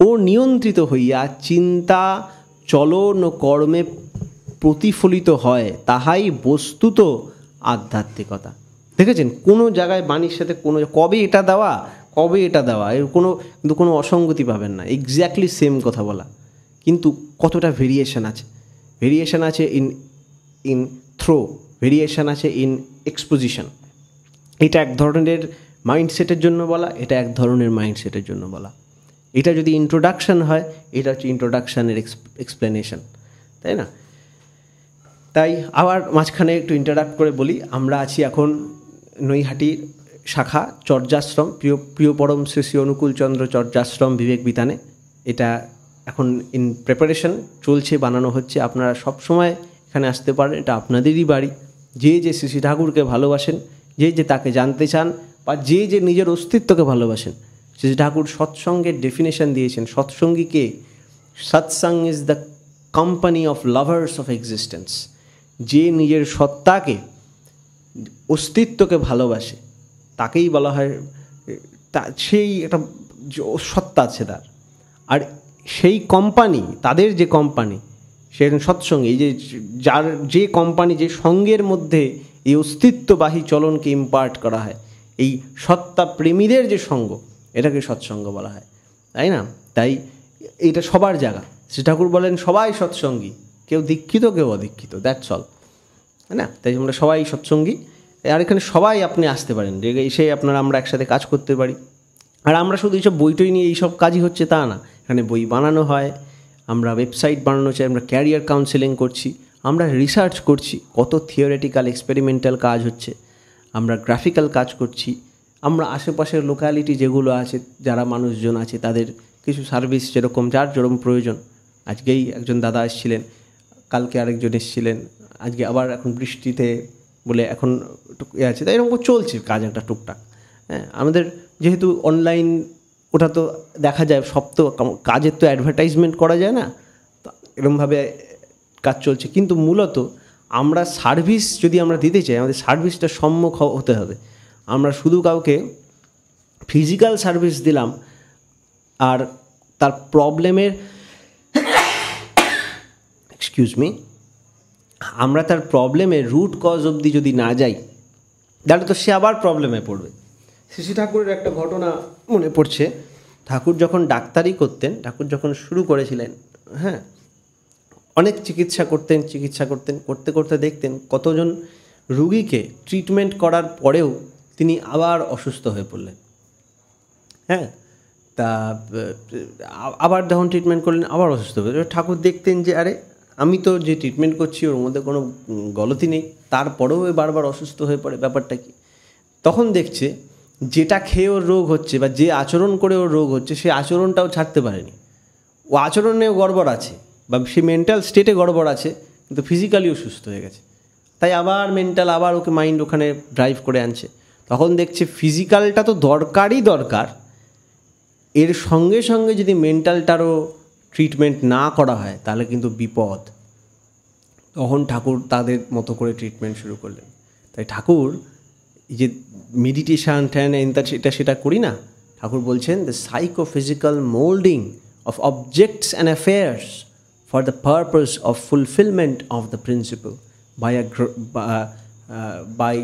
ও নিয়ন্ত্রিত হইয়া চিন্তা, চলন ও কর্মে প্রতিফলিত হয়, তাহাই বস্তুত আধ্যাত্মিকতা। দেখেছেন, কোনো জায়গায় বাণীর সাথে কবে এটা দেওয়া এর কোনো অসঙ্গতি পাবেন না, এক্স্যাক্টলি সেম কথা বলা, কিন্তু কতটা ভেরিয়েশন আছে ইন থ্রো, ভেরিয়েশন আছে ইন এক্সপোজিশন। এটা এক ধরনের মাইন্ডসেটের জন্য বলা, এটা এক ধরনের মাইন্ডসেটের জন্য বলা। এটা যদি ইন্ট্রোডাকশান হয়, এটা হচ্ছে ইন্ট্রোডাকশানের এক্সপ্লেনেশন, তাই না? তাই আবার মাঝখানে একটু ইন্টারাপ্ট করে বলি, আমরা আছি এখন নৈহাটির শাখা চর্যাশ্রম, প্রিয় পরম শ্রী অনুকূলচন্দ্র চর্যাশ্রম বিবেক বিতানে। এটা এখন ইন প্রিপারেশন চলছে, বানানো হচ্ছে। আপনারা সবসময় এখানে আসতে পারেন, এটা আপনাদেরই বাড়ি। যে শ্রী ঠাকুরকে ভালোবাসেন, যে তাকে জানতে চান, বা যে নিজের অস্তিত্বকে ভালোবাসেন, শ্রী ঠাকুর সৎসঙ্গের ডেফিনেশন দিয়েছেন। সৎসঙ্গীকে, সৎসঙ্গ is the company of lovers of existence. যে নিজের সত্তাকে, অস্তিত্বকে ভালোবাসে, তাকেই বলা হয়, সেই একটা সত্তা আছে তার। আর সেই কোম্পানি, তাদের যে কোম্পানি, সে সৎসঙ্গে, এই যে কোম্পানি, যে সঙ্গের মধ্যে এই অস্তিত্ববাহী চলনকে ইম্পার্ট করা হয়, এই সত্তা প্রেমীদের যে সঙ্গ, এটাকে সৎসঙ্গ বলা হয়, তাই না? তাই এটা সবার জায়গা। শ্রী ঠাকুর বলেন সবাই সৎসঙ্গী, কেউ দীক্ষিত কেউ অদীক্ষিত, দ্যাটস অল, তাই না? তাই আমরা সবাই সৎসঙ্গী। আর এখানে সবাই আপনি আসতে পারেন, এসে আমরা একসাথে কাজ করতে পারি। আর আমরা শুধু এইসব বইটই নিয়ে এইসব কাজই হচ্ছে তা না, এখানে বই বানানো হয়, আমরা ওয়েবসাইট বানানো চাই, আমরা ক্যারিয়ার কাউন্সেলিং করছি, আমরা রিসার্চ করছি, কত থিওরিটিক্যাল এক্সপেরিমেন্টাল কাজ হচ্ছে, আমরা গ্রাফিক্যাল কাজ করছি, আমরা আশেপাশের লোকালিটি যেগুলো আছে, যারা মানুষজন আছে, তাদের কিছু সার্ভিস যার যেরকম প্রয়োজন। আজকেই একজন দাদা এসেছিলেন, কালকে আরেকজন এসেছিলেন, আজকে আবার এখন বৃষ্টিতে বলে এখন একটু আছে, তাই এরকম চলছে কাজ একটা টুকটাক। হ্যাঁ, আমাদের যেহেতু অনলাইন, ওটা তো দেখা যায়, সব তো কাজের তো অ্যাডভার্টাইজমেন্ট করা যায় না, তো এরকমভাবে কাজ চলছে। কিন্তু মূলত আমরা সার্ভিস যদি আমরা দিতে চাই, আমাদের সার্ভিসটা সম্মুখ হতে হবে। আমরা শুধু কাউকে ফিজিক্যাল সার্ভিস দিলাম আর তার প্রবলেমের আমরা তার প্রবলেমের রুট কজ অবধি যদি না যাই, তাহলে তো সে আবার প্রবলেমে পড়বে। শ্রী ঠাকুরের একটা ঘটনা মনে পড়ছে। ঠাকুর যখন ডাক্তারি করতেন, ঠাকুর যখন শুরু করেছিলেন, হ্যাঁ, অনেক চিকিৎসা করতেন, করতে করতে দেখতেন কতজন রুগীকে ট্রিটমেন্ট করার পরেও তিনি আবার অসুস্থ হয়ে পড়লেন। হ্যাঁ, তা আবার যখন ট্রিটমেন্ট করলেন আবার অসুস্থ হয়ে ঠাকুর দেখতেন যে আরে আমি তো যে ট্রিটমেন্ট করছি ওর মধ্যে কোনো গলতি নেই, তারপরেও বারবার অসুস্থ হয়ে পড়ে, ব্যাপারটা কি? তখন দেখছে যেটা খেয়ে ওর রোগ হচ্ছে বা যে আচরণ করে ওর রোগ হচ্ছে, সে আচরণটাও ছাড়তে পারেনি। ও আচরণেও গড়বড় আছে বা সে মেন্টাল স্টেটে গড়বড় আছে, কিন্তু ফিজিক্যালিও সুস্থ হয়ে গেছে। তাই আবার মেন্টাল, আবার ওকে মাইন্ড ওখানে ড্রাইভ করে আনছে। তখন দেখছে ফিজিক্যালটা তো দরকারই দরকার, এর সঙ্গে সঙ্গে যদি মেন্টালটারও ট্রিটমেন্ট না করা হয় তাহলে কিন্তু বিপদ। তখন ঠাকুর তাদের মতো করে ট্রিটমেন্ট শুরু করলেন। তাই ঠাকুর যে মেডিটেশান ট্যান এটা সেটা করি না, ঠাকুর বলছেন the psychophysical moulding of objects and affairs for the purpose of fulfillment of the principle by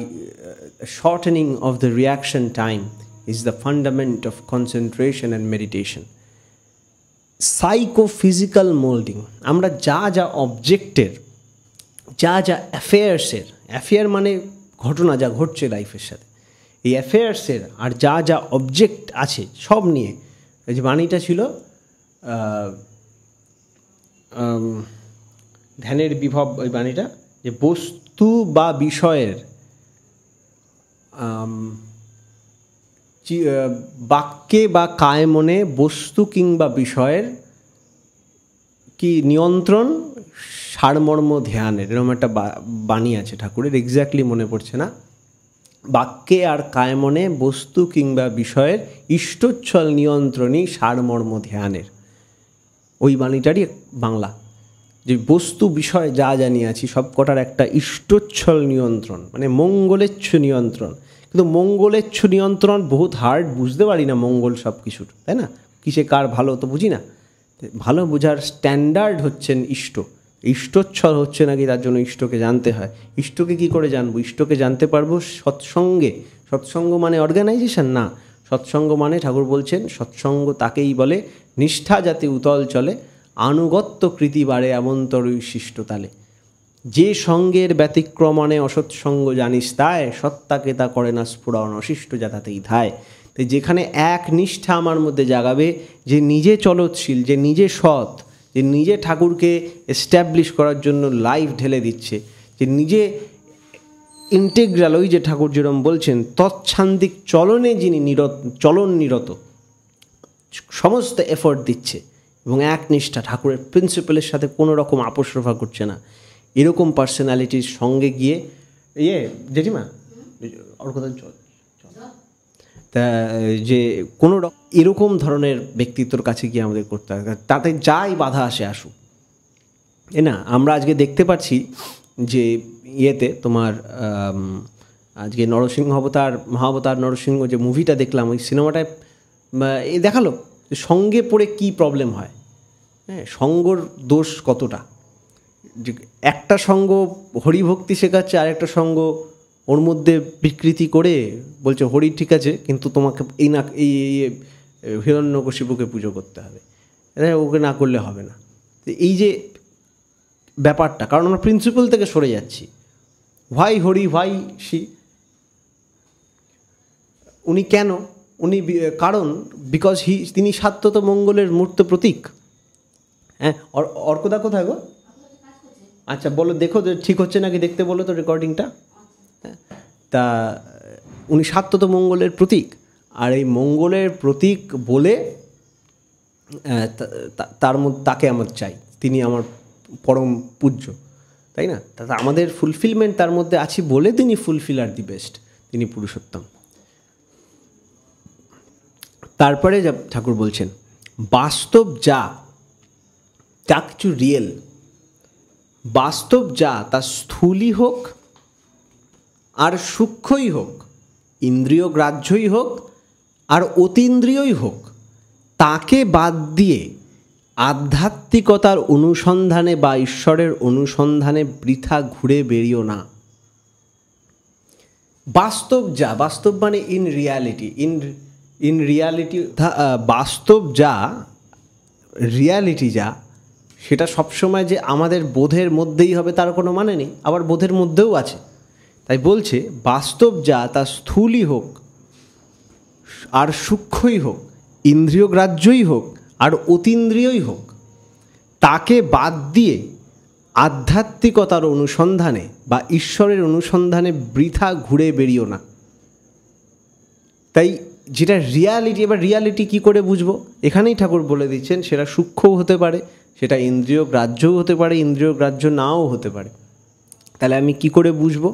shortening of the reaction time is the fundament of concentration and meditation. Psychophysical moulding, আমরা যা যা অবজেক্টের, যা যা অ্যাফেয়ার্সের, অ্যাফেয়ার মানে ঘটনা যা ঘটছে লাইফের সাথে, এই অ্যাফেয়ার্সের আর যা যা অবজেক্ট আছে সব নিয়ে, এই যে বাণীটা ছিল ধ্যানের বিভব, ওই বাণীটা যে বস্তু বা বিষয়ের বাক্যে বা কায়মনে বস্তু কিংবা বিষয়ের কি নিয়ন্ত্রণ সারমর্ম ধ্যানের, এরকম একটা বাণী আছে ঠাকুরের, এক্স্যাক্টলি মনে পড়ছে না। বাক্যে আর কায়মনে বস্তু কিংবা বিষয়ের ইষ্টচ্ছল নিয়ন্ত্রণই সারমর্ম ধ্যানের, ওই বাণীটারই বাংলা। যে বস্তু বিষয় যা জানি আছি সব কটার একটা ইষ্টচ্ছল নিয়ন্ত্রণ, মানে মঙ্গলেচ্ছ নিয়ন্ত্রণ। কিন্তু মঙ্গলেচ্ছ নিয়ন্ত্রণ বহুত হার্ড, বুঝতে পারি না মঙ্গল সব কিছুর, তাই না? কিসে কার ভালো তো বুঝি না। ভালো বোঝার স্ট্যান্ডার্ড হচ্ছেন ইষ্ট, ইষ্টচ্ছল হচ্ছে নাকি তার জন্য ইষ্টকে জানতে হয়। ইষ্টকে কি করে জানবো? ইষ্টকে জানতে পারবো সৎসঙ্গে। সৎসঙ্গ মানে অর্গানাইজেশন না, সৎসঙ্গ মানে ঠাকুর বলছেন সৎসঙ্গ তাকেই বলে নিষ্ঠা যাতে উতল চলে, আনুগত্য কৃতি বাড়ে এমন্তরই শিষ্টতালে। যে সঙ্গের ব্যতিক্রমণে অসৎসঙ্গ জানিস তাই, সত্তাকে তা করে না স্ফুরণ অশিষ্ট যাতাতেই ধায়। তাই যেখানে এক নিষ্ঠা আমার মধ্যে জাগাবে, যে নিজে চলৎশীল, যে নিজে সৎ, যে নিজে ঠাকুরকে এস্টাবলিশ করার জন্য লাইফ ঢেলে দিচ্ছে, যে নিজে ইন্টেগ্রাল, ওই যে ঠাকুর যেরকম বলছেন তৎছান্দিক চলনে যিনি নিরত সমস্ত এফোর্ট দিচ্ছে এবং একনিষ্ঠা ঠাকুরের প্রিন্সিপালের সাথে কোনো রকম আপোষ রফা করছে না, এরকম পার্সোনালিটির সঙ্গে গিয়ে জেঠিমা ওর কথা চল তা যে কোনো এরকম ধরনের ব্যক্তিত্বর কাছে গিয়ে আমাদের করতে হবে, তাতে যাই বাধা আসে আসুক। না আমরা আজকে দেখতে পাচ্ছি যে তোমার আজকে নরসিংহ অবতার, মহাবতার নরসিংহ যে মুভিটা দেখলাম, ওই সিনেমাটায় দেখালো যে সঙ্গে পড়ে কী প্রবলেম হয়। হ্যাঁ, সঙ্গর দোষ কতটা, যে একটা সঙ্গ হরিভক্তি শেখাচ্ছে, আরেকটা সঙ্গ ওর মধ্যে বিকৃতি করে বলছে হরি ঠিক আছে কিন্তু তোমাকে এই হিরণ্যকশিপুকে পুজো করতে হবে, ওকে না করলে হবে না। এই যে ব্যাপারটা, কারণ আমরা প্রিন্সিপাল থেকে সরে যাচ্ছি। হোয়াই হরি হোয়াই শি, উনি কেন, উনি কারণ বিকজ তিনি সাত্যত মঙ্গলের মূর্ত প্রতীক। হ্যাঁ, অর্কদা কোথায় গো? আচ্ছা বলো, দেখো ঠিক হচ্ছে নাকি দেখতে বলো তো রেকর্ডিংটা। হ্যাঁ, তা উনি সাত্যত মঙ্গলের প্রতীক, আর এই মঙ্গলের প্রতীক বলে তার মধ্যে তাকে আমার চাই, তিনি আমার পরম পূজ্য। তাই না? তাতে আমাদের ফুলফিলমেন্ট তার মধ্যে আছে বলে তিনি ফুলফিলার দি বেস্ট, তিনি পুরুষোত্তম। তারপরে যা ঠাকুর বলছেন, বাস্তব যা কিছু রিয়েল, বাস্তব যা তা স্থূলই হোক আর সূক্ষ্মই হোক, ইন্দ্রিয় গ্রাহ্যই হোক আর অতীন্দ্রিয়ই হোক, তাকে বাদ দিয়ে আধ্যাত্মিকতার অনুসন্ধানে বা ঈশ্বরের অনুসন্ধানে বৃথা ঘুরে বেরিও না। বাস্তব যা, বাস্তব মানে ইন রিয়ালিটি, বাস্তব যা, রিয়ালিটি যা, সেটা সবসময় যে আমাদের বোধের মধ্যেই হবে তার কোনো মানে নেই, আবার বোধের মধ্যেও আছে। তাই বলছে বাস্তব যা তা স্থূলই হোক আর সূক্ষ্মই হোক, ইন্দ্রিয় গ্রাহ্যই হোক আর অতীন্দ্রিয়ই হোক, তাকে বাদ দিয়ে আধ্যাত্মিকতার অনুসন্ধানে বা ঈশ্বরের অনুসন্ধানে বৃথা ঘুরে বেরিও না। তাই যেটা রিয়ালিটি, এবার রিয়ালিটি কী করে বুঝবো? এখানেই ঠাকুর বলে দিচ্ছেন, সেটা সূক্ষ্মও হতে পারে, সেটা ইন্দ্রিয় গ্রাহ্যও হতে পারে, ইন্দ্রিয় গ্রাহ্য নাও হতে পারে। তাহলে আমি কি করে বুঝবো?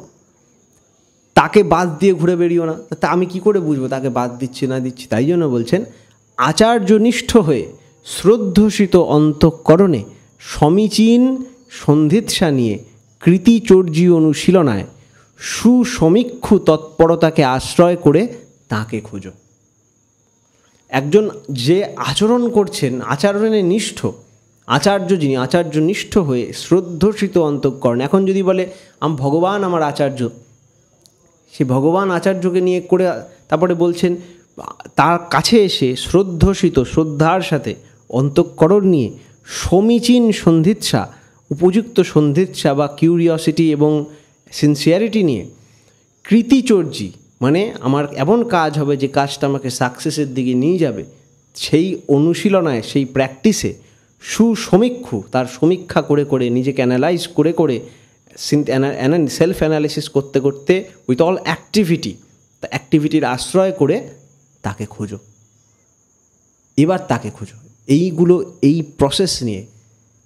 তাকে বাদ দিয়ে ঘুরে বেরিও না। তা আমি কি করে বুঝবো তাকে বাদ দিচ্ছি না দিচ্ছি? তাই জন্য বলছেন, আচার্যনিষ্ঠ হয়ে শ্রদ্ধসিত অন্তঃকরণে সমীচীন সন্ধিৎসা নিয়ে কৃতিচর্যী অনুশীলনায় সুসমীক্ষু তৎপরতাকে আশ্রয় করে তাকে খোঁজো। একজন যে আচরণ করছেন, আচরণে নিষ্ঠ, আচার্য যিনি আচার্যনিষ্ঠ হয়ে শ্রদ্ধসিত অন্তঃকরণ, এখন যদি বলে ভগবান আমার আচার্য, সে ভগবান আচার্যকে নিয়ে করে, তারপরে বলছেন তার কাছে এসে শ্রদ্ধসিত, শ্রদ্ধার সাথে অন্তঃকরণ নিয়ে সমীচীন সন্ধিৎসা, উপযুক্ত সন্ধিৎসা বা কিউরিওসিটি এবং সিনসিয়ারিটি নিয়ে কৃতিচর্যী, মানে আমার এমন কাজ হবে যে কাজটা আমাকে সাকসেসের দিকে নিয়ে যাবে, সেই অনুশীলনায়, সেই প্র্যাকটিসে সুসমীক্ষু, তার সমীক্ষা করে করে, নিজেকে অ্যানালাইজ করে করে, সেলফ অ্যানালিসিস করতে করতে, উইথ অল অ্যাক্টিভিটি, অ্যাক্টিভিটির আশ্রয় করে তাকে খোঁজো। এবার তাকে খোঁজো। এইগুলো, এই প্রসেস নিয়ে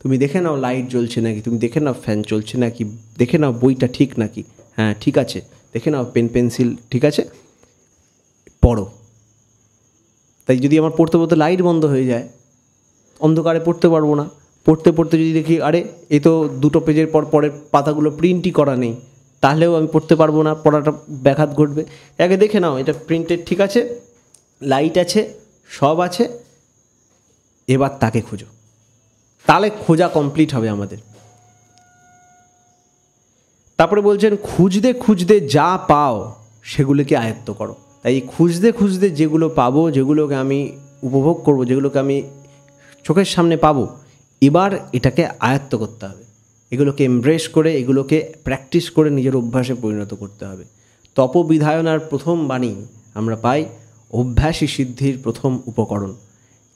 তুমি দেখে নাও লাইট জ্বলছে নাকি, তুমি দেখে নাও ফ্যান চলছে নাকি, দেখে নাও বইটা ঠিক নাকি, হ্যাঁ ঠিক আছে, দেখে নাও পেন পেন্সিল ঠিক আছে, পড়ো। তাই যদি আমার পড়তে পড়তে লাইট বন্ধ হয়ে যায়, অন্ধকারে পড়তে পারবো না। পড়তে পড়তে যদি দেখি আরে এ তো 2টো পেজের পর পরের পাতাগুলো প্রিন্টই করা নেই, তাহলেও আমি পড়তে পারবো না, পড়াটা ব্যাঘাত ঘটবে। আগে দেখে নাও এটা প্রিন্টেড ঠিক আছে, লাইট আছে, সব আছে, এবার তাকে খোঁজো। তাহলে খোঁজা কমপ্লিট হবে আমাদের। তারপরে বলছেন, খুঁজতে খুঁজতে যা পাও সেগুলোকে আয়ত্ত করো। তাই খুঁজতে খুঁজতে যেগুলো পাবো, যেগুলোকে আমি উপভোগ করব, যেগুলোকে আমি চোখের সামনে পাবো, এবার এটাকে আয়ত্ত করতে হবে, এগুলোকে এমব্রেস করে, এগুলোকে প্র্যাকটিস করে নিজের অভ্যাসে পরিণত করতে হবে। তপবিধায়নার প্রথম বাণী আমরা পাই, অভ্যাসই সিদ্ধির প্রথম উপকরণ।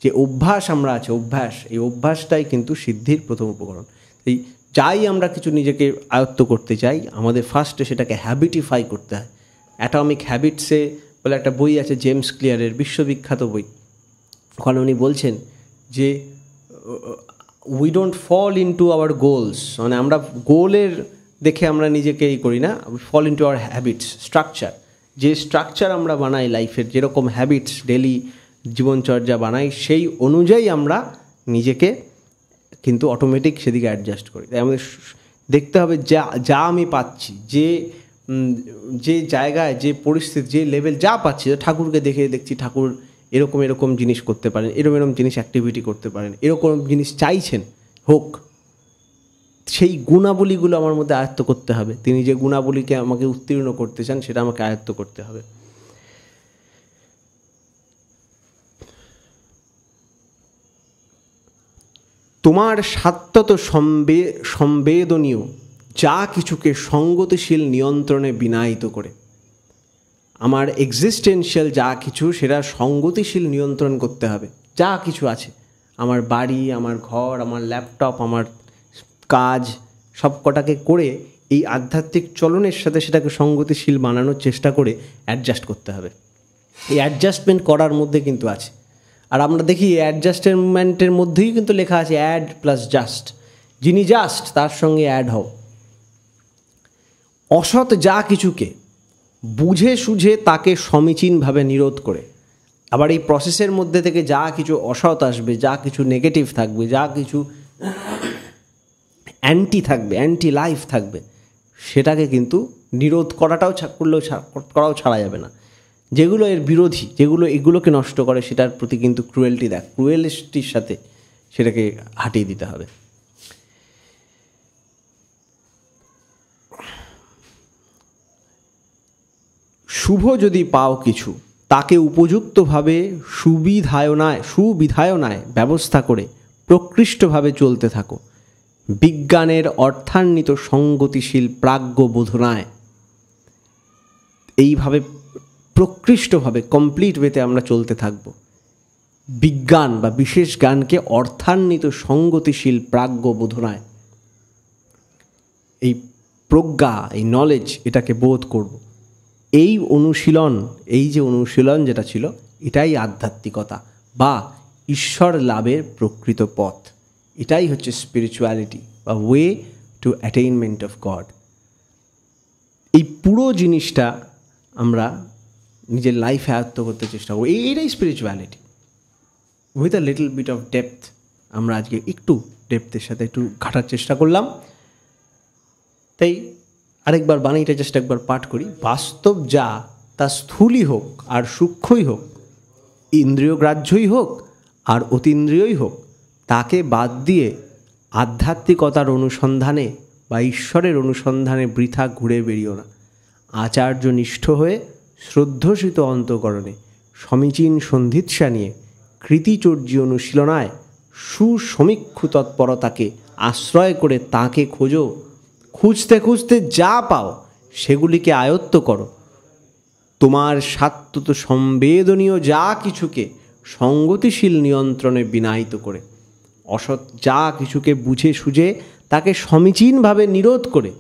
যে অভ্যাস আমরা আছে, অভ্যাস, এই অভ্যাসটাই কিন্তু সিদ্ধির প্রথম উপকরণ। এই যাই আমরা কিছু নিজেকে আয়ত্ত করতে চাই, আমাদের ফার্স্টে সেটাকে হ্যাবিটিফাই করতে হয়। অ্যাটমিক হ্যাবিটসে বলে একটা বই আছে জেমস ক্লিয়ারের, বিশ্ববিখ্যাত বই। ওখানে উনি বলছেন যে we don't fall into our goals, মানে আমরা গোলের দেখে আমরা নিজেকে এই করি না, fall into our habits, structure. যে স্ট্রাকচার আমরা বানাই লাইফের, যেরকম হ্যাবিটস ডেলি জীবনচর্যা বানাই, সেই অনুযায়ী আমরা নিজেকে কিন্তু অটোমেটিক সেদিকে অ্যাডজাস্ট করি। তাই আমাদের দেখতে হবে যা আমি পাচ্ছি, যে জায়গায়, যে পরিস্থিতি, যে লেভেল যা পাচ্ছি, ঠাকুরকে দেখে দেখছি ঠাকুর এরকম এরকম জিনিস করতে পারেন, এরকম এরকম জিনিস অ্যাক্টিভিটি করতে পারেন, এরকম জিনিস চাইছেন হোক, সেই গুণাবলীগুলো আমার মধ্যে আয়ত্ত করতে হবে। তিনি যে গুণাবলীকে আমাকে উত্তীর্ণ করতে চান সেটা আমাকে আয়ত্ত করতে হবে। তোমার সাত্যত সংবেদনীয় যা কিছুকে সঙ্গতিশীল নিয়ন্ত্রণে বিনায়িত করে, আমার এক্সিস্টেন্সিয়াল যা কিছু সেটা সঙ্গতিশীল নিয়ন্ত্রণ করতে হবে। যা কিছু আছে, আমার বাড়ি, আমার ঘর, আমার ল্যাপটপ, আমার কাজ, সব কটাকে করে এই আধ্যাত্মিক চলনের সাথে সেটাকে সঙ্গতিশীল বানানোর চেষ্টা করে অ্যাডজাস্ট করতে হবে। এই অ্যাডজাস্টমেন্ট করার মধ্যে কিন্তু আছে। আর আমরা দেখি অ্যাডজাস্টমেন্টের মধ্যেই কিন্তু লেখা আছে অ্যাড প্লাস জাস্ট। যিনি জাস্ট তার সঙ্গে অ্যাড হও, অসৎ যা কিছুকে বুঝে সুঝে তাকে সমীচীনভাবে নিরোধ করে, আবার এই প্রসেসের মধ্যে থেকে যা কিছু অসৎ আসবে, যা কিছু নেগেটিভ থাকবে, যা কিছু অ্যান্টি থাকবে, অ্যান্টি লাইফ থাকবে, সেটাকে কিন্তু নিরোধ করাও ছাড়া যাবে না। যেগুলো এর বিরোধী, যেগুলো এগুলোকে নষ্ট করে, সেটার প্রতি কিন্তু ক্রুয়েলিটির সাথে সেটাকে হাঁটিয়ে দিতে হবে। শুভ যদি পাও কিছু, তাকে উপযুক্তভাবে সুবিধায়নায় ব্যবস্থা করে প্রকৃষ্টভাবে চলতে থাকো। বিজ্ঞানের অর্থান্বিত সঙ্গতিশীল প্রাজ্ঞ বোধনায়, এইভাবে প্রকৃষ্টভাবে কমপ্লিট ওয়েতে আমরা চলতে থাকব। বিজ্ঞান বা বিশেষ জ্ঞানকে অর্থান্বিত সঙ্গতিশীল প্রাজ্ঞ বোধনায়, এই প্রজ্ঞা, এই নলেজ, এটাকে বোধ করব। এই যে অনুশীলন যেটা ছিল, এটাই আধ্যাত্মিকতা বা ঈশ্বর লাভের প্রকৃত পথ। এটাই হচ্ছে স্পিরিচুয়ালিটি বা ওয়ে টু অ্যাটেইনমেন্ট অফ গড। এই পুরো জিনিসটা আমরা নিজের লাইফে আয়ত্ত করতে চেষ্টা করব। এইটাই spirituality with a little bit of depth. আমরা আজকে একটু ডেপথের সাথে একটু ঘাটার চেষ্টা করলাম। তাই আরেকবার বাণীটা জাস্ট একবার পাঠ করি। বাস্তব যা, তা স্থূলই হোক আর সূক্ষ্মই হোক, ইন্দ্রিয় গ্রাহ্যই হোক আর অতীন্দ্রিয়ই হোক, তাকে বাদ দিয়ে আধ্যাত্মিকতার অনুসন্ধানে বা ঈশ্বরের অনুসন্ধানে বৃথা ঘুরে বেরিও না। আচার্যনিষ্ঠ হয়ে শ্রদ্ধসিত অন্তঃকরণে সমীচীন সন্ধিৎসা নিয়ে কৃতিচর্য অনুশীলনায় সুসমীক্ষু তৎপরতাকে আশ্রয় করে তাকে খোঁজো। খুঁজতে খুঁজতে যা পাও সেগুলিকে আয়ত্ত করো। তোমার সাত্ত্বত সংবেদনীয় যা কিছুকে সঙ্গতিশীল নিয়ন্ত্রণে বিনায়িত করে, অসৎ যা কিছুকে বুঝে সুঝে তাকে সমীচীনভাবে নিরোধ করে,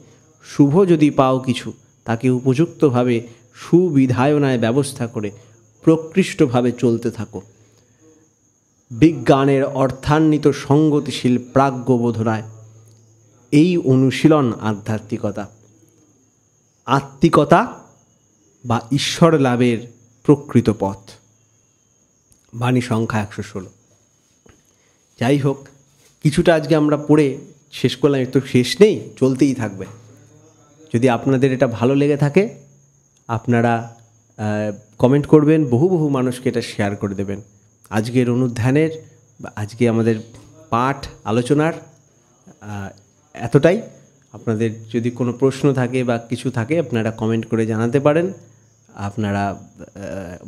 শুভ যদি পাও কিছু, তাকে উপযুক্তভাবে সুবিধায়নায় ব্যবস্থা করে প্রকৃষ্টভাবে চলতে থাকো। বিজ্ঞানের অর্থান্বিত সঙ্গতিশীল প্রাজ্ঞ বোধনায়, এই অনুশীলন আধ্যাত্মিকতা, আত্মিকতা বা ঈশ্বর লাভের প্রকৃত পথ। বাণী সংখ্যা 116। যাই হোক, কিছুটা আজকে আমরা পড়ে শেষ করলাম। একটু শেষ নেই, চলতেই থাকবে। যদি আপনাদের এটা ভালো লেগে থাকে, আপনারা কমেন্ট করবেন, বহু মানুষকে এটা শেয়ার করে দেবেন। আজকের অনুধ্যানের বা আজকে আমাদের পাঠ আলোচনার এতটাই। আপনাদের যদি কোনো প্রশ্ন থাকে বা কিছু থাকে, আপনারা কমেন্ট করে জানাতে পারেন। আপনারা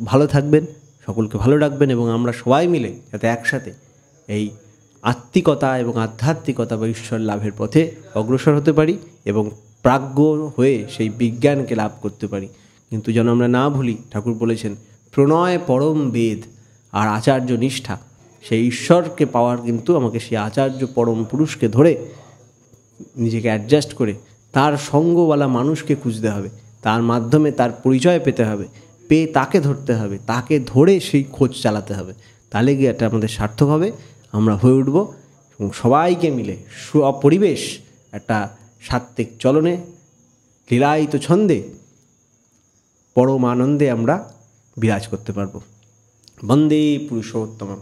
ভালো থাকবেন, সকলকে ভালো রাখবেন এবং আমরা সবাই মিলে যাতে একসাথে এই আত্মিকতা এবং আধ্যাত্মিকতা বা ঈশ্বর লাভের পথে অগ্রসর হতে পারি এবং প্রাজ্ঞ হয়ে সেই বিজ্ঞানকে লাভ করতে পারি। কিন্তু যেন আমরা না ভুলি, ঠাকুর বলেছেন প্রণয় পরম বেদ আর আচার্য নিষ্ঠা। সেই ঈশ্বরকে পাওয়ার কিন্তু আমাকে সেই আচার্য পরম পুরুষকে ধরে নিজেকে অ্যাডজাস্ট করে তার সঙ্গওয়ালা মানুষকে খুঁজতে হবে, তার মাধ্যমে তার পরিচয় পেতে হবে, পেয়ে তাকে ধরতে হবে, তাকে ধরে সেই খোঁজ চালাতে হবে। তাহলে গিয়ে এটা আমাদের সার্থক হবে, আমরা হয়ে উঠব এবং সবাইকে মিলে পরিবেশ একটা সাত্ত্বিক চলনে, লীলায়িত ছন্দে, পরম আনন্দে আমরা বিরাজ করতে পারব। বন্দে পুরুষোত্তমম।